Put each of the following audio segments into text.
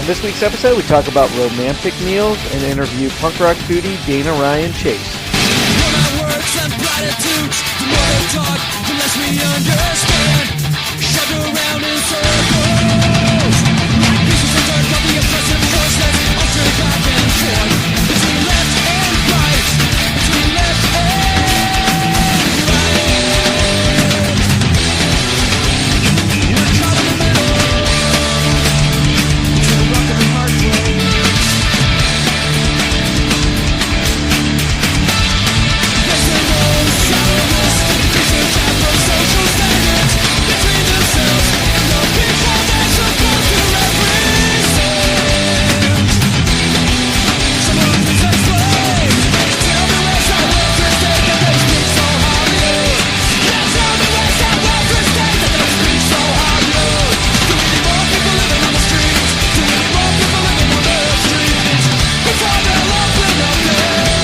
On this week's episode, we talk about romantic meals and interview punk rock foodie Dana Ryan Chase. Words and platitudes, the more they talk, the less we understand. Shoved around in circles, like pieces of dirt of the oppressive forces, altered back and forth, between left and right, between left and right. We're caught in the middle, between the rock and the hard road. Social standards between themselves and the people they're supposed to represent. Someone please explain. Tell me where's that welfare state that they speak so highly of? Yeah, tell me where's that welfare state that they speak so highly of? Do we need more people living on the streets? Do we need more people living on the streets? Before they'll open up their eyes.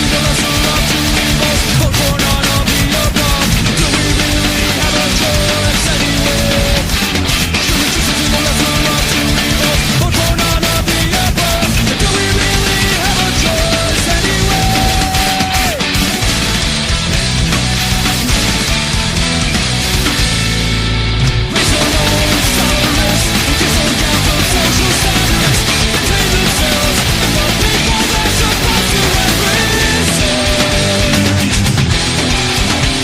The lesser of two evils, vote for none of the above. Do we really have a choice anyway? Should we choose to do the lesser of two evils, vote for none of the above? Do we really have a choice anyway? Raise our own sourness, disown down from social standards between themselves and the people they're supposed to represent.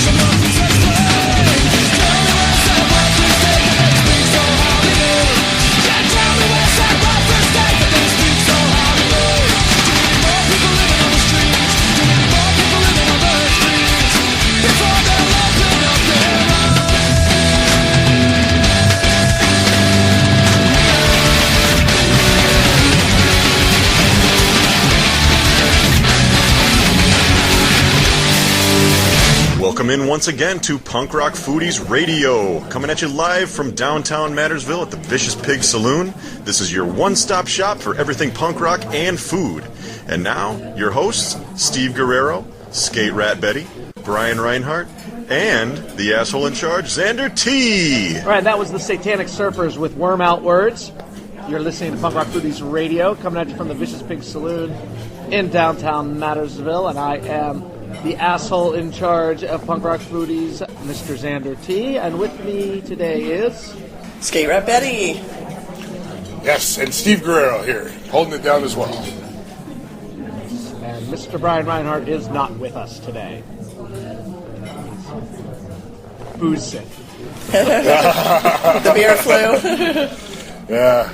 Someone please explain. Tell me where's that welfare state that they speak so highly of? Yeah, tell me where's that welfare state that they speak so highly of? Do we need more people living on the streets? Do we need more people living on the streets? Before they'll open up their eyes. Welcome in once again to Punk Rock Foodies Radio, coming at you live from downtown Mattersville at the Vicious Pig Saloon. This is your one-stop shop for everything punk rock and food. And now, your hosts, Steve Guerrero, Skate Rat Betty, Brian Reinhardt, and the asshole in charge, Xander T. All right, that was the Satanic Surfers with Worm Out Words. You're listening to Punk Rock Foodies Radio, coming at you from the Vicious Pig Saloon in downtown Mattersville, and I am the asshole in charge of Punk Rock Foodies, Mr. Xander T. And with me today is... Skate Rat Betty. Yes, and Steve Guerrero here, holding it down as well. And Mr. Brian Reinhardt is not with us today. Booze sick. The beer flu. Yeah.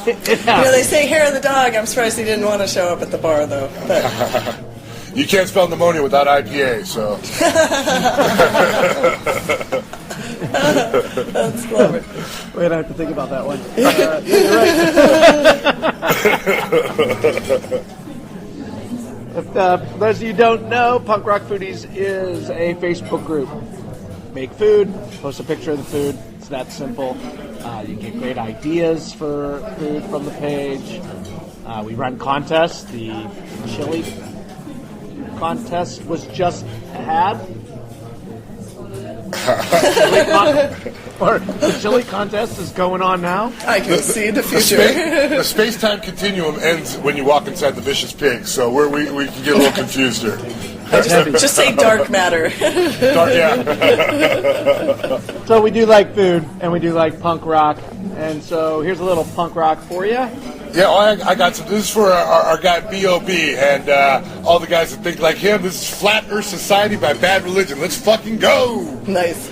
You know, they say hair of the dog. I'm surprised he didn't want to show up at the bar, though. But You can't spell pneumonia without IPA, so. that's clever. Wait, I have to think about that one. You're right. For those of you who don't know, Punk Rock Foodies is a Facebook group. Make food, post a picture of the food. It's that simple. You get great ideas for food from the page. We run contests. The chili contest was just had. The chili contest is going on now. I can see the future. The space-time continuum ends when you walk inside the Vicious Pig, so we can get a little confused here. Just say dark matter. Yeah. So we do like food, and we do like punk rock, and so here's a little punk rock for you. Yeah, I got some. This is for our guy B.O.B. and all the guys that think like him. This is Flat Earth Society by Bad Religion. Let's fucking go! Nice.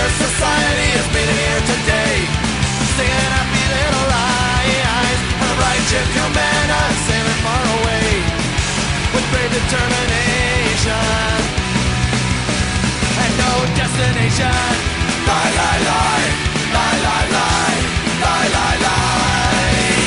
Society is meeting here today, singing happy little lies, and a righteous Humana sailing far away with brave determination and no destination. Lie, lie, lie, lie, lie, lie, lie, lie, lie.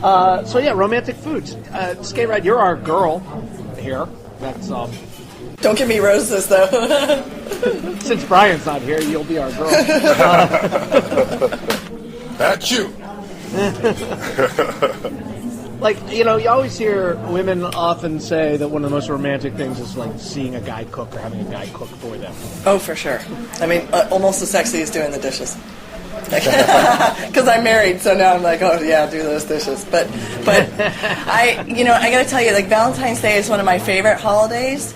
So yeah, romantic foods. Skate Ride, you're our girl here. That's Don't give me roses, though. since Brian's not here, you'll be our girl. That's you. Like, you always hear women often say that one of the most romantic things is like seeing a guy cook or having a guy cook for them. Oh, for sure. I mean, almost as sexy as doing the dishes. Because I'm married, so now I'm like, oh yeah, do those dishes. But I gotta tell you, like, Valentine's Day is one of my favorite holidays.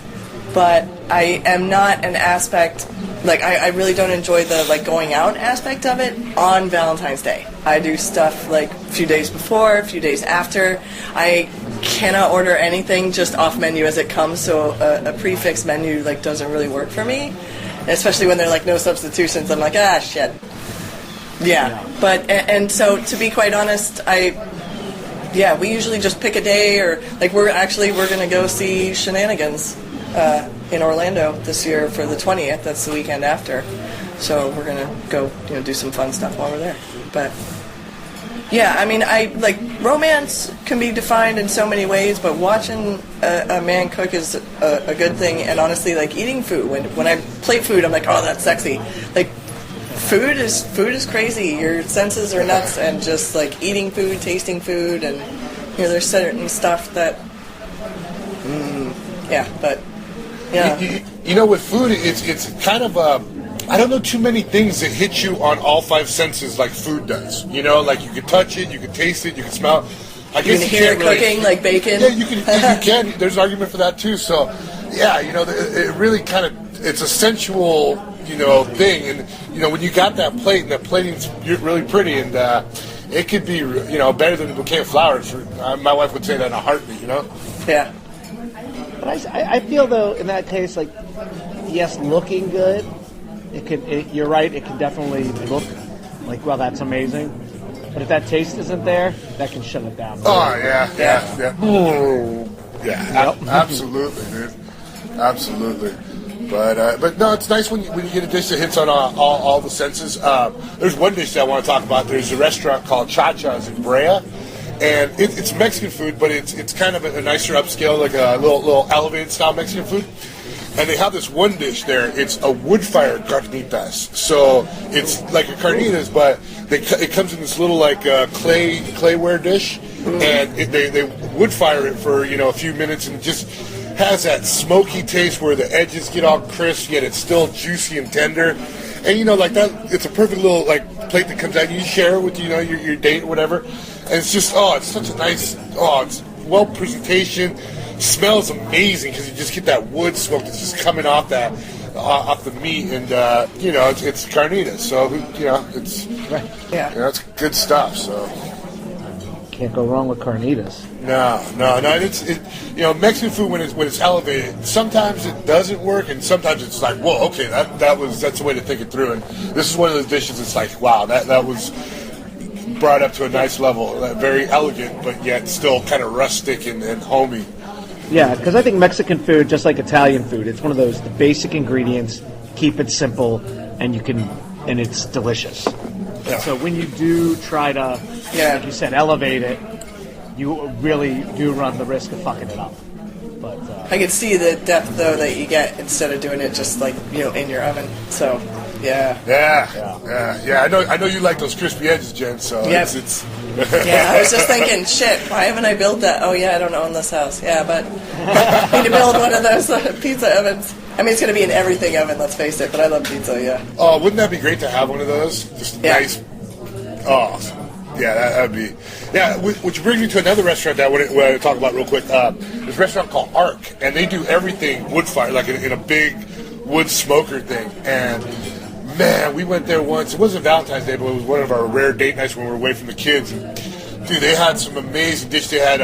But I am not an aspect, like, I really don't enjoy the, like, going out aspect of it on Valentine's Day. I do stuff, like, a few days before, a few days after. I cannot order anything just off menu as it comes, so a prefix menu, like, doesn't really work for me. Especially when they're, like, no substitutions. I'm like, shit. Yeah. But, and so, to be quite honest, we usually just pick a day, or, like, we're going to go see Shenanigans in Orlando this year for the 20th. That's the weekend after. So we're going to go, do some fun stuff while we're there. But yeah, I mean, romance can be defined in so many ways, but watching a man cook is a good thing. And honestly, like, eating food, when I plate food, I'm like, oh, that's sexy. Like, food is crazy. Your senses are nuts, and just like eating food, tasting food, and there's certain stuff that with food, it's kind of I don't know too many things that hit you on all five senses like food does. Like, you can touch it, you can taste it, you can smell it. I guess you can hear it cooking, like bacon. Yeah, you can. There's an argument for that too. So, yeah, it really kind of, it's a sensual, thing. And, when you got that plate, and that plating's really pretty, and it could be, better than a bouquet of flowers. My wife would say that in a heartbeat, Yeah. But I feel, though, in that case, like, yes, looking good, you're right, it can definitely look like, well, that's amazing. But if that taste isn't there, that can shut it down. Oh, yeah. Ooh, yeah, absolutely, dude. Absolutely. But no, it's nice when you get a dish that hits on all the senses. There's one dish that I want to talk about. There's a restaurant called Cha-Cha's in Brea. And it's Mexican food, but it's kind of a nicer upscale, like a little elevated style Mexican food. And they have this one dish there. It's a wood fire carnitas. So it's like a carnitas, but it comes in this little like clayware dish, and they wood fire it for a few minutes, and it just has that smoky taste where the edges get all crisp, yet it's still juicy and tender. And like that, it's a perfect little like plate that comes out. And you share it with your date or whatever. And it's just it's such a nice it's well presentation. Smells amazing because you just get that wood smoke that's just coming off the meat, and it's carnitas, so it's right. It's good stuff. So can't go wrong with carnitas. No. It's Mexican food when it's elevated, sometimes it doesn't work, and sometimes it's like, whoa, okay, that's the way to think it through. And this is one of those dishes. It's like, wow, that was brought up to a nice level, very elegant, but yet still kind of rustic and homey. Yeah, because I think Mexican food, just like Italian food, it's one of those, the basic ingredients, keep it simple, and it's delicious. Yeah. So when you do try to, like you said, elevate it, you really do run the risk of fucking it up. But I can see the depth, though, that you get instead of doing it just like, in your oven. So, yeah. Yeah. I know you like those crispy edges, Jen, so it's yeah, I was just thinking, shit, why haven't I built that? Oh, yeah, I don't own this house. Yeah, but I need to build one of those pizza ovens. I mean, it's going to be an everything oven, let's face it, but I love pizza, yeah. Oh, wouldn't that be great to have one of those? Just nice. Oh, yeah, that would be. Yeah, which brings me to another restaurant that I want to talk about real quick. This restaurant called Arc, and they do everything wood fire, like in a big wood smoker thing. And man, we went there once. It wasn't Valentine's Day, but it was one of our rare date nights when we were away from the kids. And, dude, they had some amazing dishes. They had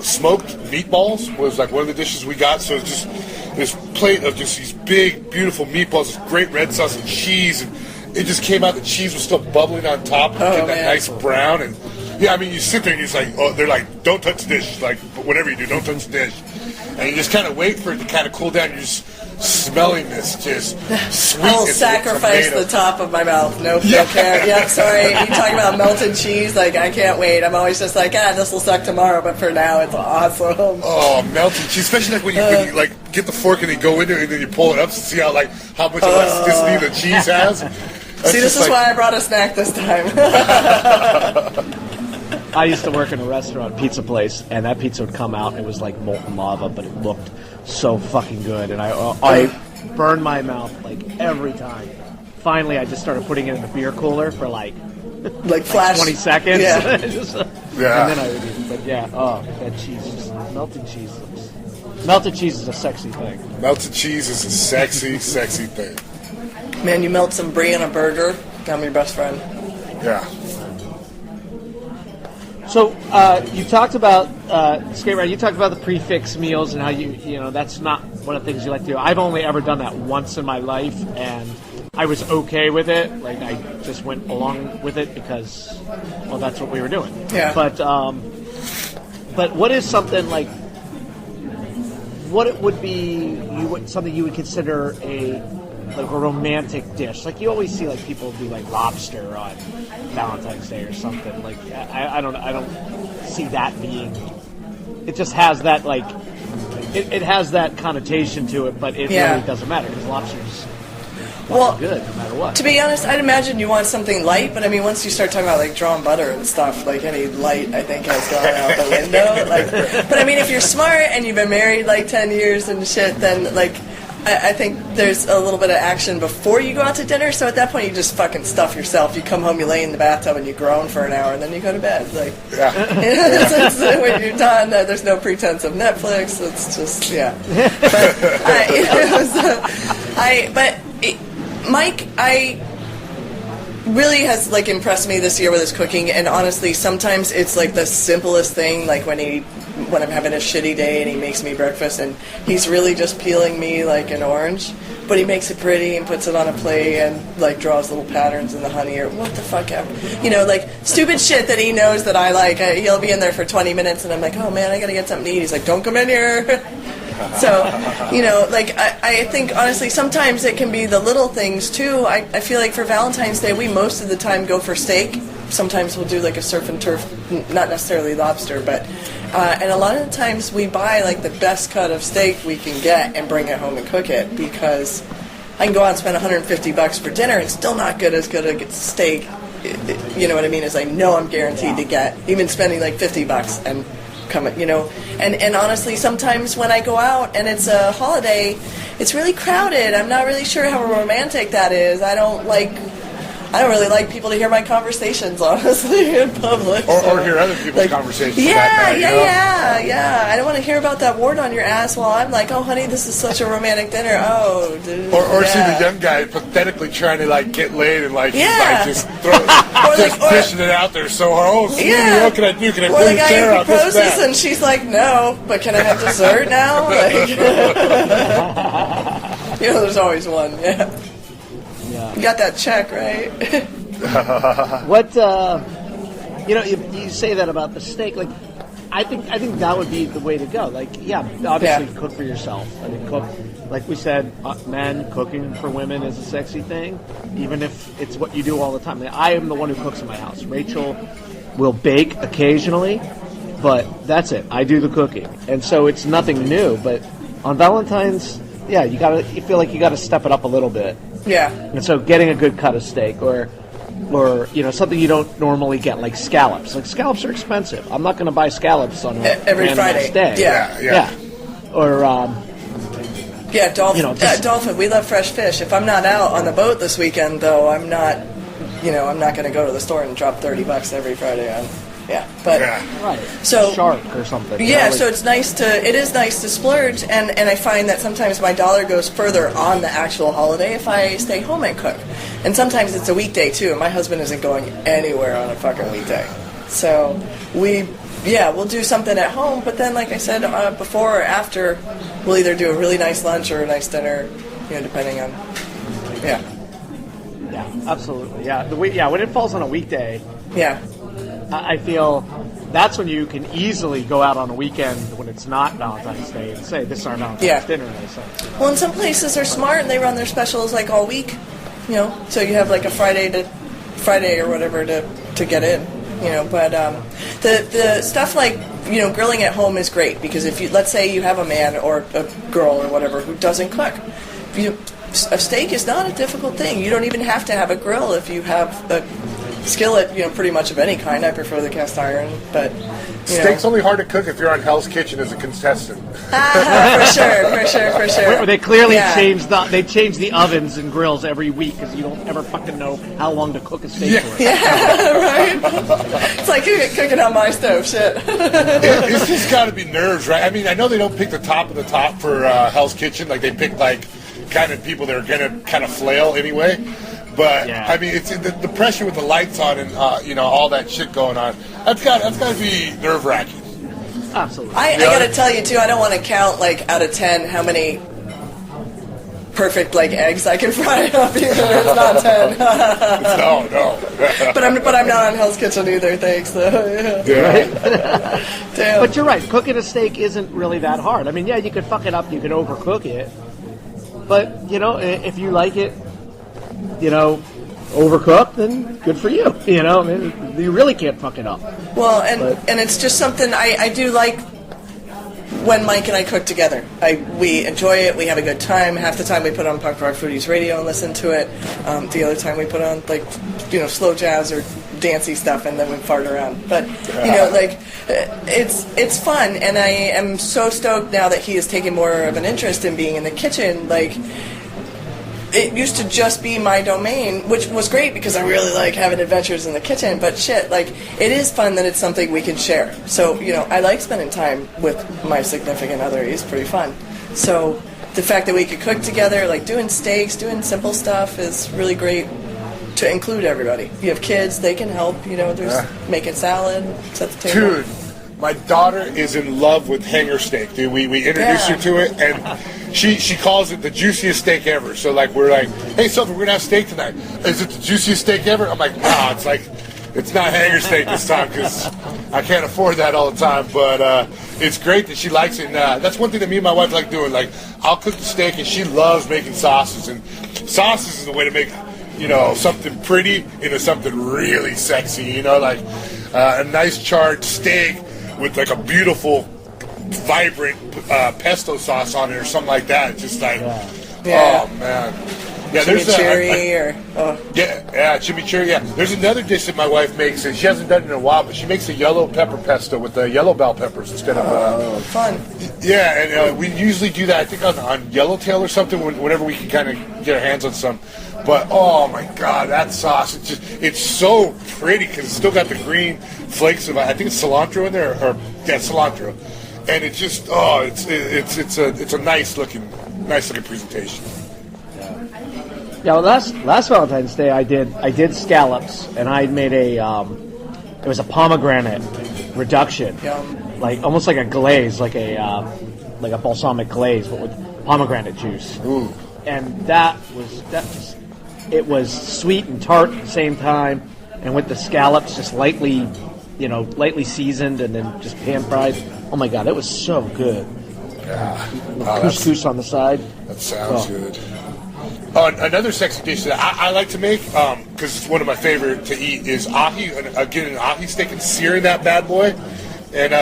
smoked meatballs was like one of the dishes we got. So it's just this plate of just these big, beautiful meatballs, this great red sauce and cheese, and it just came out. The cheese was still bubbling on top, getting that nice brown. And yeah, I mean, you sit there and you're just like, they're like, don't touch the dish. Like, whatever you do, don't touch the dish. And you just kind of wait for it to kind of cool down. You just smelling this just sweet. I'll sacrifice the top of my mouth. Nope, don't care. Yep, sorry. You talking about melted cheese? Like, I can't wait. I'm always just like, this will suck tomorrow, but for now, it's awesome. Oh, melted cheese, especially like when you like get the fork and you go into it and then you pull it up to see how much elasticity the cheese has. See, this is why I brought a snack this time. I used to work in a restaurant, pizza place, and that pizza would come out. It was like molten lava, but it looked so fucking good, and I burned my mouth like every time. Finally, I just started putting it in the beer cooler for like flash 20 seconds. Yeah. And then I would eat it. But yeah, that cheese, melted cheese. Melted cheese is a sexy thing. Melted cheese is a sexy, sexy thing. Man, you melt some brie in a burger, I'm your best friend. Yeah. So you talked about skate ride. You talked about the prefix meals and how you know that's not one of the things you like to do. I've only ever done that once in my life, and I was okay with it. Like I just went along with it because, well, that's what we were doing. Yeah. But what is something like? What it would be? Something you would consider a romantic dish? Like you always see like people do like lobster on Valentine's Day or something. Like I don't see that being. It just has that like it has that connotation to it, but it really doesn't matter because lobster's good no matter what. To be honest, I'd imagine you want something light, but I mean once you start talking about like drawn butter and stuff, like any light I think has gone out the window. But I mean if you're smart and you've been married like 10 years and shit, then like I think there's a little bit of action before you go out to dinner, so at that point you just fucking stuff yourself. You come home, you lay in the bathtub, and you groan for an hour, and then you go to bed. Like, it's when you're done, there's no pretense of Netflix. It's just, Mike, really has like impressed me this year with his cooking, and honestly, sometimes it's like the simplest thing, like when I'm having a shitty day and he makes me breakfast and he's really just peeling me like an orange, but he makes it pretty and puts it on a plate and like draws little patterns in the honey or what the fuck ever. You know, like stupid shit that he knows that I like. He'll be in there for 20 minutes and I'm like, oh man, I gotta get something to eat. He's like, don't come in here. So, you know, like I think honestly sometimes it can be the little things too. I feel like for Valentine's Day we most of the time go for steak. Sometimes we'll do like a surf and turf, not necessarily lobster, but and a lot of the times we buy like the best cut of steak we can get and bring it home and cook it because I can go out and spend $150 for dinner and still not get as good a steak, you know what I mean, as I know I'm guaranteed to get, even spending like $50 and coming, you know, and honestly sometimes when I go out and it's a holiday, it's really crowded. I'm not really sure how romantic that is. I don't really like people to hear my conversations, honestly, in public. Or hear other people's conversations. Yeah. I don't want to hear about that wart on your ass while I'm like, oh, honey, this is such a romantic dinner. Oh, dude. Or see the young guy pathetically trying to like get laid and like, just fishing it out there so hard. Oh, sweetie, what can I do? Can I pull your chair out? Or the guy who proposes and she's like, no, but can I have dessert now? Like, you know, there's always one. Yeah. You got that check, right? What you know, you say that about the steak. Like, I think that would be the way to go. Like, obviously cook for yourself. I mean, cook. Like we said, men cooking for women is a sexy thing, even if it's what you do all the time. I am the one who cooks in my house. Rachel will bake occasionally, but that's it. I do the cooking, and so it's nothing new. But on Valentine's, you feel like you gotta step it up a little bit. Yeah. And so getting a good cut of steak or you know, something you don't normally get, like scallops. Like scallops are expensive. I'm not going to buy scallops on every Friday. Day. Yeah. Or dolphin. You know, dolphin. We love fresh fish. If I'm not out on the boat this weekend, though, I'm not going to go to the store and drop $30 every Friday on. Right. So shark or something. Yeah, so it is nice to splurge, and I find that sometimes my dollar goes further on the actual holiday if I stay home and cook. And sometimes it's a weekday too, and my husband isn't going anywhere on a fucking weekday. So we'll do something at home, but then like I said before or after, we'll either do a really nice lunch or a nice dinner, you know, depending on Yeah, absolutely. Yeah, when it falls on a weekday. Yeah. I feel that's when you can easily go out on a weekend when it's not Valentine's Day and say, this is our Valentine's dinner. Well, and some places are smart and they run their specials like all week, you know, so you have like a Friday or whatever to get in, you know, but the stuff like, you know, grilling at home is great because if you, let's say you have a man or a girl or whatever who doesn't cook, a steak is not a difficult thing. You don't even have to have a grill if you have a skillet, you know, pretty much of any kind. I prefer the cast iron, but steak's only hard to cook if you're on Hell's Kitchen as a contestant. For sure. They clearly change the ovens and grills every week because you don't ever fucking know how long to cook a steak for. Yeah, right. It's like cooking on my stove. Shit. It's just got to be nerves, right? I mean, I know they don't pick the top of the top for Hell's Kitchen. Like they pick like kind of people that are gonna kind of flail anyway. But I mean, it's the pressure with the lights on and you know, all that shit going on. That's got to be nerve wracking. Absolutely. I got to tell you too. I don't want to count like out of 10 how many perfect like eggs I can fry up. Either it's not 10. No. but I'm not on Hell's Kitchen either. Thanks. So, Damn. But you're right. Cooking a steak isn't really that hard. I mean, yeah, you could fuck it up. You could overcook it. But you know, if you like it, you know, overcooked, then good for you. You know, I mean, you really can't fuck it up. Well, and it's just something I do like when Mike and I cook together. We enjoy it. We have a good time. Half the time we put on Punk Rock Foodies Radio and listen to it. The other time we put on, like, you know, slow jazz or dancey stuff, and then we fart around. But, you know, like, it's fun, and I am so stoked now that he is taking more of an interest in being in the kitchen. Like, it used to just be my domain, which was great because I really like having adventures in the kitchen, but shit, like, it is fun that it's something we can share. So, you know, I like spending time with my significant other. He's pretty fun. So the fact that we could cook together, like doing steaks, doing simple stuff is really great to include everybody. If you have kids, they can help, you know, there's making salad, set the table. Dude, my daughter is in love with hanger steak, dude. We introduced her to it, and she calls it the juiciest steak ever. So, like, we're like, hey, Sophie, we're going to have steak tonight. Is it the juiciest steak ever? I'm like, nah, it's like, it's not hanger steak this time because I can't afford that all the time. But it's great that she likes it. And that's one thing that me and my wife like doing. Like, I'll cook the steak, and she loves making sauces. And sauces is a way to make, you know, something pretty into something really sexy. You know, like a nice charred steak with like a beautiful, vibrant pesto sauce on it or something like that. It's just like, oh man, yeah. There's chimichurri. Yeah, there's another dish that my wife makes, and she hasn't done it in a while, but she makes a yellow pepper pesto with the yellow bell peppers instead of. Fun. Yeah, and we usually do that. I think on Yellowtail or something whenever we can kind of get our hands on some. But oh my god, that sauce! It's so pretty because it's still got the green flakes of, I think it's cilantro in there, or cilantro, and it's just it's a nice looking presentation. Yeah, well, last Valentine's Day I did scallops, and I made it was a pomegranate reduction, like almost like a glaze, like a balsamic glaze, but with pomegranate juice. Ooh. And it was sweet and tart at the same time, and with the scallops just lightly seasoned and then just pan fried. Oh my god, it was so good. Yeah. Couscous on the side. That sounds good. Another sexy dish that I like to make, because it's one of my favorite to eat, is ahi. Getting an ahi steak and searing that bad boy, and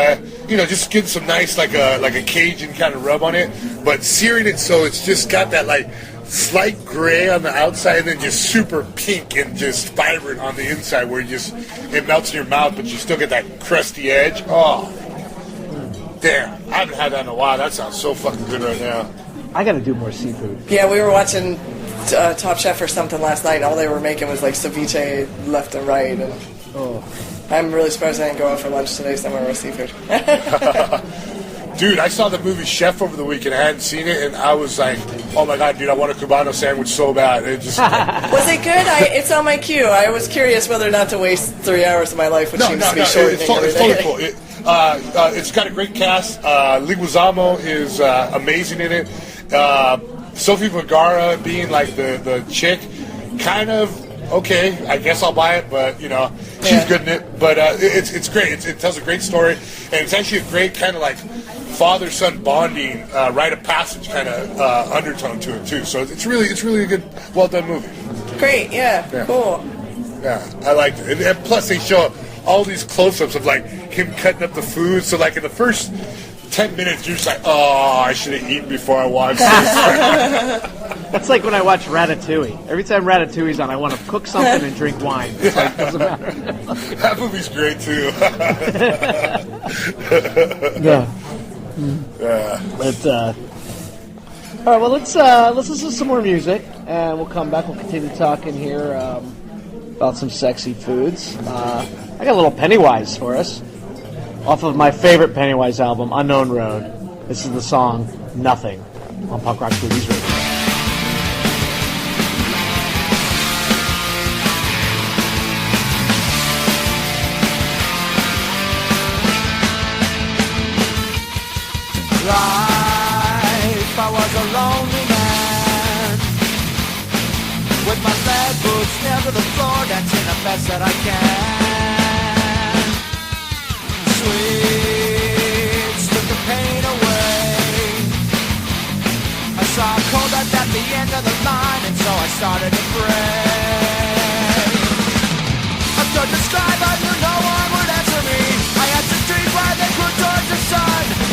just getting some nice like a Cajun kind of rub on it, but searing it so it's just got that like slight gray on the outside and then just super pink and just vibrant on the inside, where it melts in your mouth, but you still get that crusty edge. Oh, damn! I haven't had that in a while. That sounds so fucking good right now. I got to do more seafood. Yeah, we were watching Top Chef or something last night, and all they were making was like ceviche left and right. And I'm really surprised I didn't go out for lunch today somewhere with seafood. Dude, I saw the movie Chef over the weekend. I hadn't seen it, and I was like, "Oh my god, dude! I want a cubano sandwich so bad." It just was it good? It's on my queue. I was curious whether or not to waste 3 hours of my life, which seems to be shortening. It's totally cool. It's got a great cast. Leguizamo is amazing in it. Sophie Vergara being like the chick, kind of okay, I guess I'll buy it, but she's good in it. But it's great. It tells a great story, and it's actually a great kind of like father-son bonding, rite of passage kind of undertone to it too. So it's really a good, well done movie. Great, yeah, cool. Yeah, I liked it. And plus, they show all these close-ups of like him cutting up the food. So like in the first 10 minutes, you're just like, oh, I should have eaten before I watched this. That's like when I watch Ratatouille. Every time Ratatouille's on, I want to cook something and drink wine. It's like, doesn't matter. That movie's great too. Yeah. But all right. Well, let's listen to some more music, and we'll come back. We'll continue talking here about some sexy foods. I got a little Pennywise for us, off of my favorite Pennywise album, Unknown Road. This is the song "Nothing" on Punk Rock Foodies Radio. Life, I was a lonely man, with my lead boots nailed to the floor, dancing the best that I can. Sweets took the pain away. I saw a cold at the end of the line, and so I started to pray. I could describe, I knew no one would answer me. I had to street where they grew towards the sun.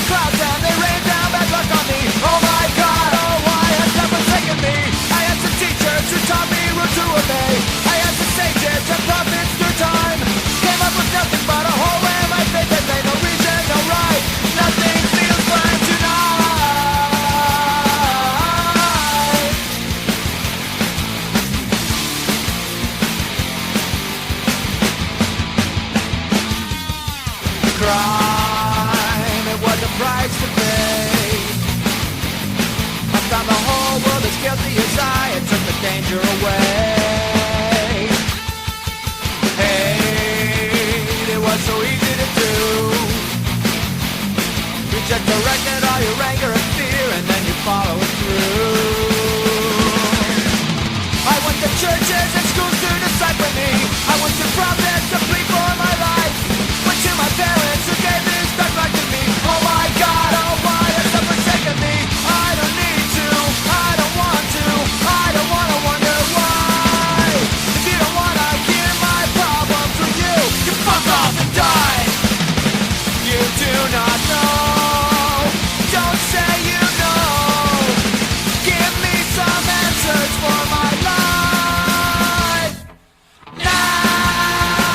Clouds down, they rain down bad luck on me. Oh my God, oh why has that forsaken me? I had some teachers who taught me rules to obey. I had some sages and prophets through time. Came up with nothing but a hole in my faith that made no reason, no right. Nothing feels fine tonight. Cry. Was a price to pay. I found the whole world as guilty as I, and took the danger away. Hate, it was so easy to do. You just directed all your anger and fear, and then you follow it through. I went to churches and schools to disciple me. I went to prophets to plead for my life. Went to my parents who gave this stuff back to me. Oh my God, oh why has that forsaken me? I don't need to, I don't want to, I don't wanna wonder why. If you don't wanna hear my problems from you, you fuck off and die. You do not know, don't say you know. Give me some answers for my life now.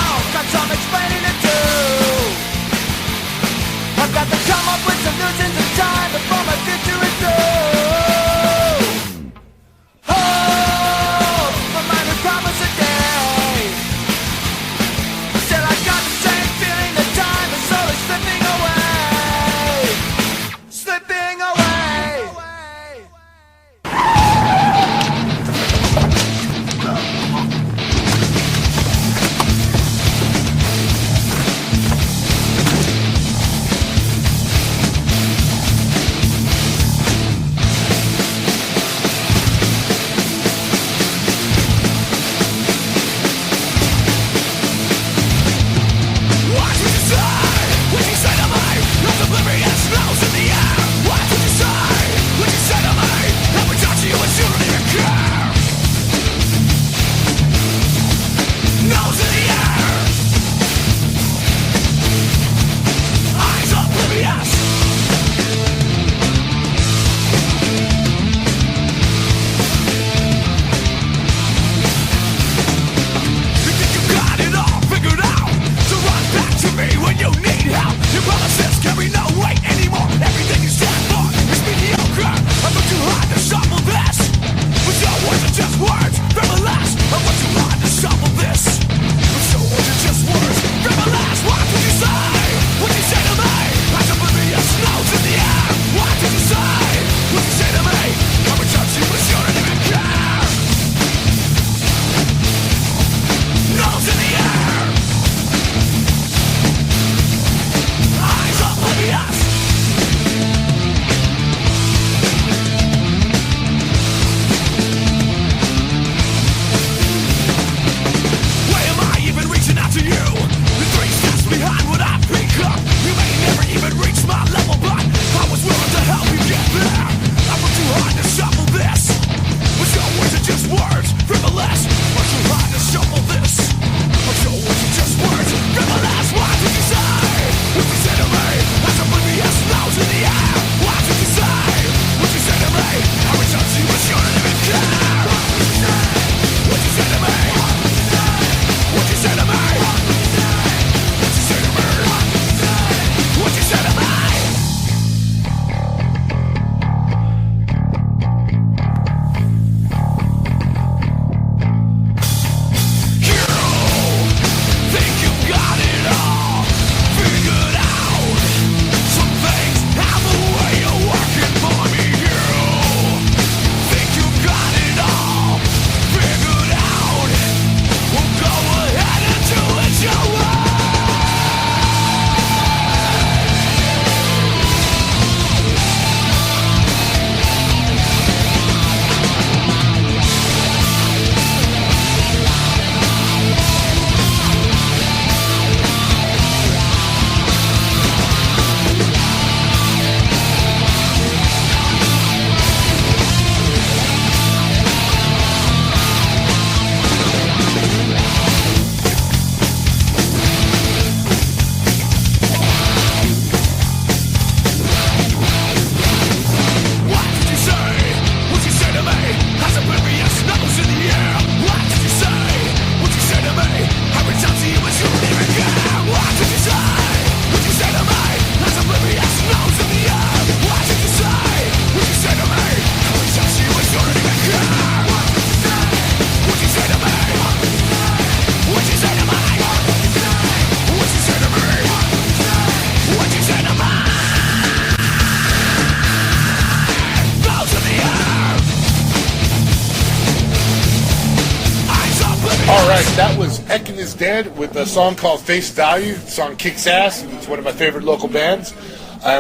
right, that was Ekin is Dead with a song called Face Value. The song kicks ass, and it's one of my favorite local bands.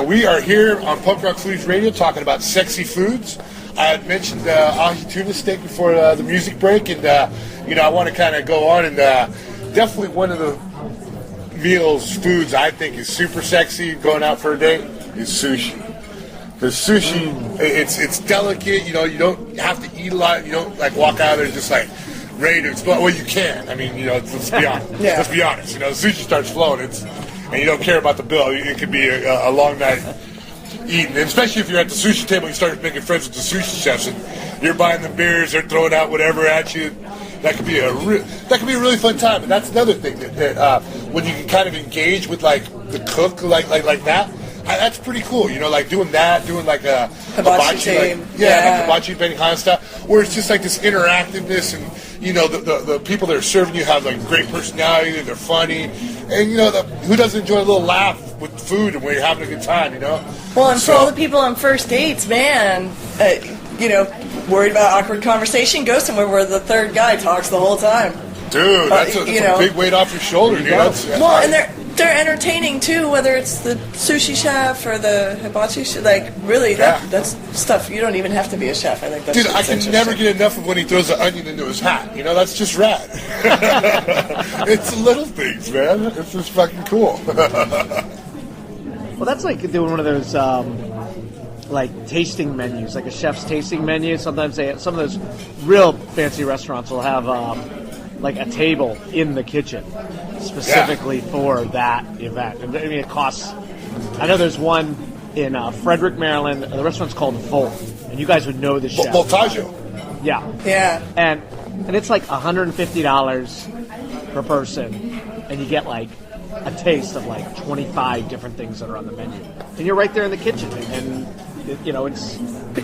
We are here on Punk Rock Foodies Radio talking about sexy foods. I had mentioned ahi tuna steak before the music break, and I want to kind of go on and definitely one of the foods I think is super sexy going out for a date is sushi. Because sushi, it's delicate. You don't have to eat a lot. You don't like walk out there just like ready to explode. Well, you can. I mean, let's be honest. Yeah. Let's be honest. The sushi starts flowing. And you don't care about the bill. It could be a long night eating. And especially if you're at the sushi table, you start making friends with the sushi chefs, and you're buying the beers, they're throwing out whatever at you. That could be a really fun time. And that's another thing that when you can kind of engage with like the cook like that. That's pretty cool, like doing like a hibachi, like hibachi Benihana style, where it's just like this interactiveness, and the people that are serving you have like great personality, they're funny, and who doesn't enjoy a little laugh with food and when you're having a good time, Well, and for all the people on first dates, man, worried about awkward conversation, go somewhere where the third guy talks the whole time. Dude, that's a big weight off your shoulder, dude. And they're entertaining too, whether it's the sushi chef or the hibachi chef. Like, really, that's stuff you don't even have to be a chef. I think that's I can never get enough of when he throws an onion into his hat. That's just rad. It's the little things, man. It's just fucking cool. Well, that's like doing one of those like tasting menus, like a chef's tasting menu. Sometimes some of those real fancy restaurants will have like a table in the kitchen specifically for that event. And I mean, it costs. I know there's one in Frederick, Maryland. The restaurant's called Volt, and you guys would know the chef. Voltaggio. Yeah. And it's like $150 per person, and you get like a taste of like 25 different things that are on the menu, and you're right there in the kitchen, and it's.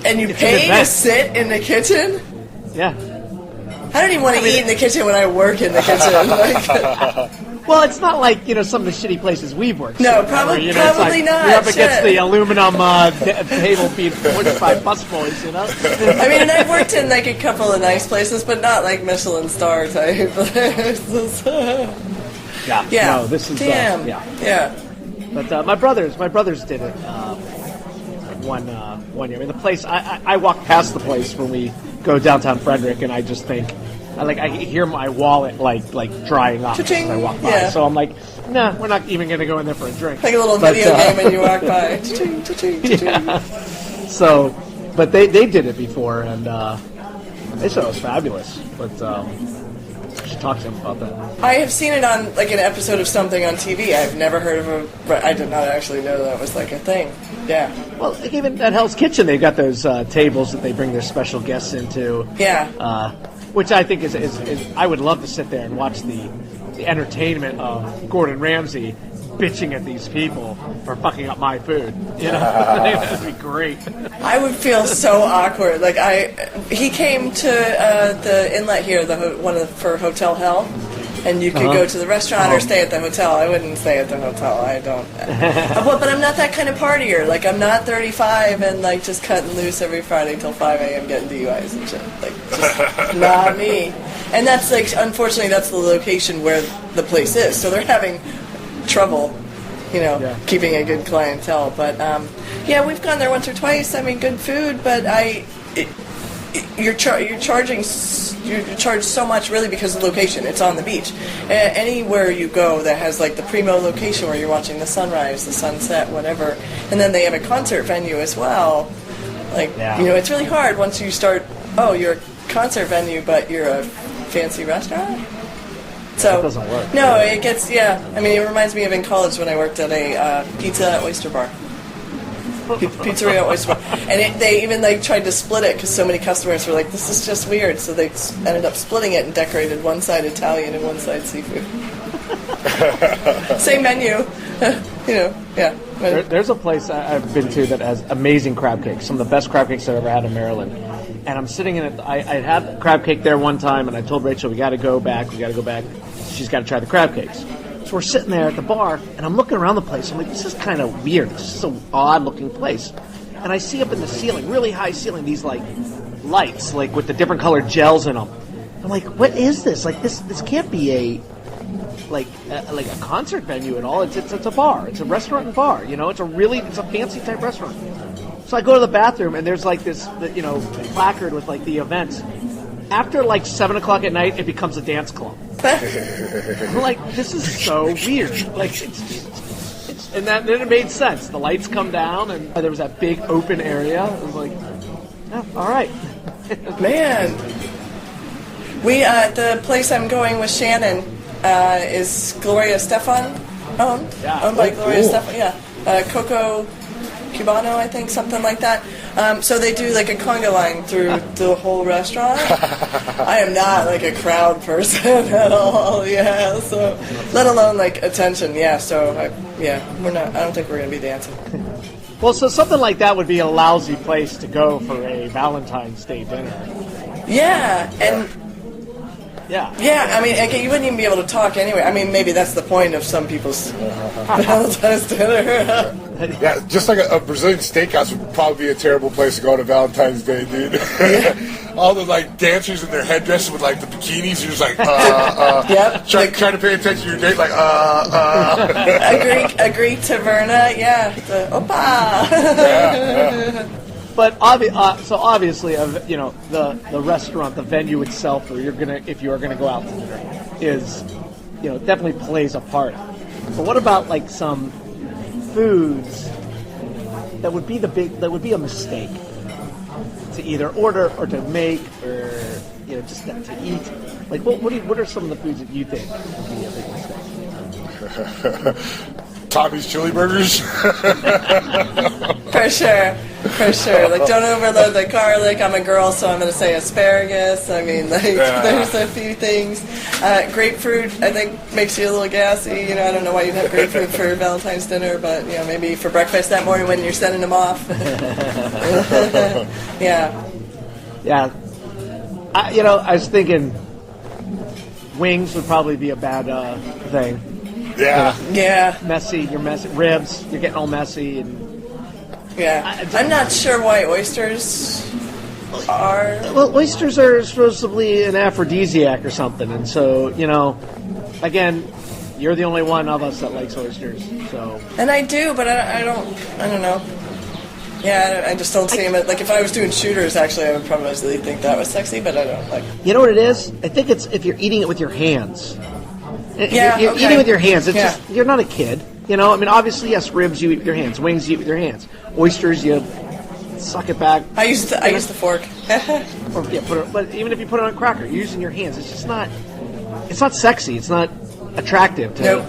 And you it's pay to sit in the kitchen? Yeah. I don't even want to eat in the kitchen when I work in the kitchen. Well, it's not like some of the shitty places we've worked. No, probably probably not. You're up against the aluminum table being pushed by busboys, I mean, and I've worked in like a couple of nice places, but not like Michelin star type places. Yeah. No, this is damn. Yeah. But my brothers did it one year. I mean, the place I walk past the place when we go downtown Frederick, and I just think I hear my wallet like drying up as I walk by. Yeah. So I'm like, nah, we're not even going to go in there for a drink. Like a little video game when you walk by. Cha-ching, cha-ching, cha-ching. Yeah. So, but they did it before, and they said it was fabulous. But I should talk to them about that. I have seen it on like an episode of something on TV. I've never heard of it, but I did not actually know that was like a thing. Yeah. Well, even at Hell's Kitchen, they've got those tables that they bring their special guests into. Yeah. Which I think is I would love to sit there and watch the entertainment of Gordon Ramsay bitching at these people for fucking up my food. That'd be great. I would feel so awkward. Like he came to the inlet here, for Hotel Hell, and you could go to the restaurant or stay at the hotel. I wouldn't stay at the hotel. I don't. But I'm not that kind of partier. Like, I'm not 35 and like just cutting loose every Friday till 5 a.m. getting DUIs and shit. Like, just not me. And that's like, unfortunately, that's the location where the place is. So they're having trouble, keeping a good clientele. But we've gone there once or twice. I mean, good food, but you're charged so much really because of the location. It's on the beach. Anywhere you go that has like the primo location where you're watching the sunrise, the sunset, whatever, and then they have a concert venue as well. Like, it's really hard once you start. Oh, you're a concert venue, but you're a fancy restaurant. So that doesn't work. No, it gets. I mean, it reminds me of in college when I worked at a pizza oyster bar. Pizzeria oyster bar. And they even tried to split it because so many customers were like, this is just weird. So they ended up splitting it and decorated one side Italian and one side seafood. Same menu. Yeah. There's a place I've been to that has amazing crab cakes. Some of the best crab cakes I've ever had in Maryland. And I'm sitting in it. I had crab cake there one time, and I told Rachel, we got to go back. She's got to try the crab cakes. So we're sitting there at the bar, and I'm looking around the place. I'm like, this is kind of weird. This is an odd-looking place. And I see up in the ceiling, really high ceiling, these, lights, with the different colored gels in them. I'm like, what is this? Like this can't be a concert venue at all. It's a bar. It's a restaurant and bar. You know, it's a fancy type restaurant. So I go to the bathroom and there's like this, placard with like the events. After like 7 o'clock at night, it becomes a dance club. I'm like, this is so weird. Like and then it made sense. The lights come down and there was that big open area. It was like, oh, all right. Man, the place I'm going with Shannon is Gloria Stefan owned. Yeah. Owned by Oh, Gloria cool. Stefan. Yeah, Coco Cubano, I think, something like that. So they do like a conga line through the whole restaurant. I am not like a crowd person at all. Yeah, so let alone like attention. Yeah, so we're not. I don't think we're gonna be dancing. Well, so something like that would be a lousy place to go for a Valentine's Day dinner. Yeah, and. Yeah. Yeah, I mean, okay, you wouldn't even be able to talk anyway. I mean, maybe that's the point of some people's Valentine's dinner. Yeah, just like a Brazilian steakhouse would probably be a terrible place to go on a Valentine's Day, dude. All the like dancers in their headdresses with like the bikinis, you're just like, Yep. trying to pay attention to your date, like, A Greek taverna, yeah. The opa. But obviously, the restaurant, the venue itself, or if you are gonna go out to dinner, is, definitely plays a part. But what about like some foods that would be a mistake to either order or to make or just to eat? Like what are some of the foods that you think would be a big mistake? Tommy's chili burgers. For sure. Like, don't overload the garlic. I'm a girl, so I'm going to say asparagus. I mean, there's a few things. Grapefruit, I think, makes you a little gassy. I don't know why you'd have grapefruit for Valentine's dinner, but, maybe for breakfast that morning when you're sending them off. Yeah. Yeah. I was thinking wings would probably be a bad thing. Yeah. Yeah. You're messy. Ribs, you're getting all messy. And Yeah. I'm not sure why oysters are. well, oysters are supposedly an aphrodisiac or something, and so again, you're the only one of us that likes oysters. So, And I do, but I don't know. Yeah, I just don't see them. Like, if I was doing shooters, actually, I would probably think that was sexy, but I don't like. you know what it is? I think it's if you're eating it with your hands. Yeah, you're okay. eating with your hands. It's Yeah. just you're not a kid. I mean, obviously, yes, ribs you eat with your hands, wings you eat with your hands, oysters you suck it back. I use the fork. Or but even if you put it on a cracker, you're using your hands. It's just not. It's not sexy. It's not attractive. Nope.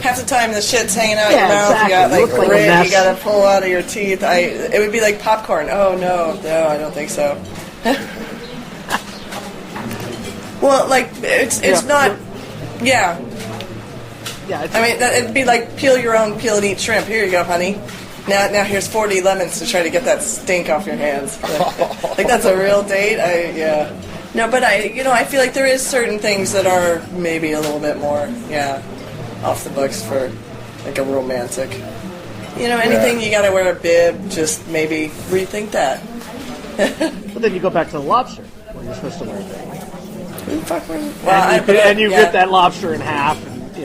Half the time the shit's hanging out Yeah, your mouth. exactly. You got You like look like a grit mess. you got to pull out of your teeth. It would be like popcorn. Oh no, I don't think so. Well, like it's not. Yeah. Yeah. I mean, it'd be like peel and eat shrimp. Here you go, honey. Now here's 40 lemons to try to get that stink off your hands. Like, that's a real date. No, but I feel like there is certain things that are maybe a little bit more, off the books for like a romantic. Anything you gotta wear a bib, just maybe rethink that. But then you go back to the lobster when you're supposed to wear a thing. Who the fuck were you? And you get that lobster in half, and if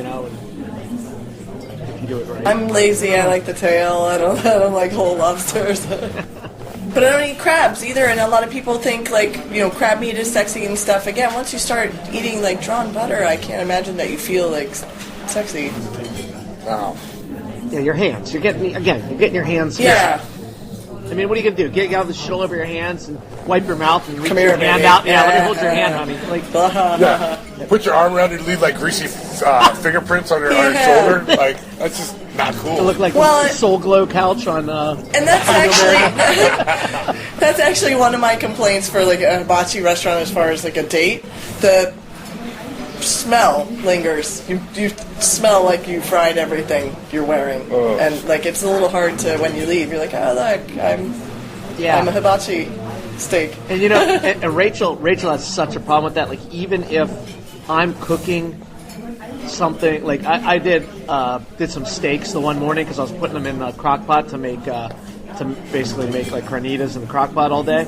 you do it right. I'm lazy. I like the tail. I don't like whole lobsters. But I don't eat crabs either, and a lot of people think crab meat is sexy and stuff. Again, once you start eating like drawn butter, I can't imagine that you feel like sexy. Wow. Yeah, your hands. You're getting your hands. Yeah. I mean, what are you gonna do? Get out the shit all over your hands and wipe your mouth and reach Come here, your hand baby. out? Yeah, let me hold your hand, honey. Like, Yeah. Put your arm around it and leave like greasy fingerprints on your shoulder. Like, that's just not cool. to look like the Soul Glow couch on. And that's actually one of my complaints for like a hibachi restaurant as far as like a date. The smell lingers. You smell like you fried everything you're wearing, and like it's a little hard to when you leave. You're like, oh look, I'm a hibachi steak. And and Rachel has such a problem with that. Like, even if I'm cooking something, like I did some steaks the one morning because I was putting them in a crock pot to make basically make like carnitas in the crock pot all day.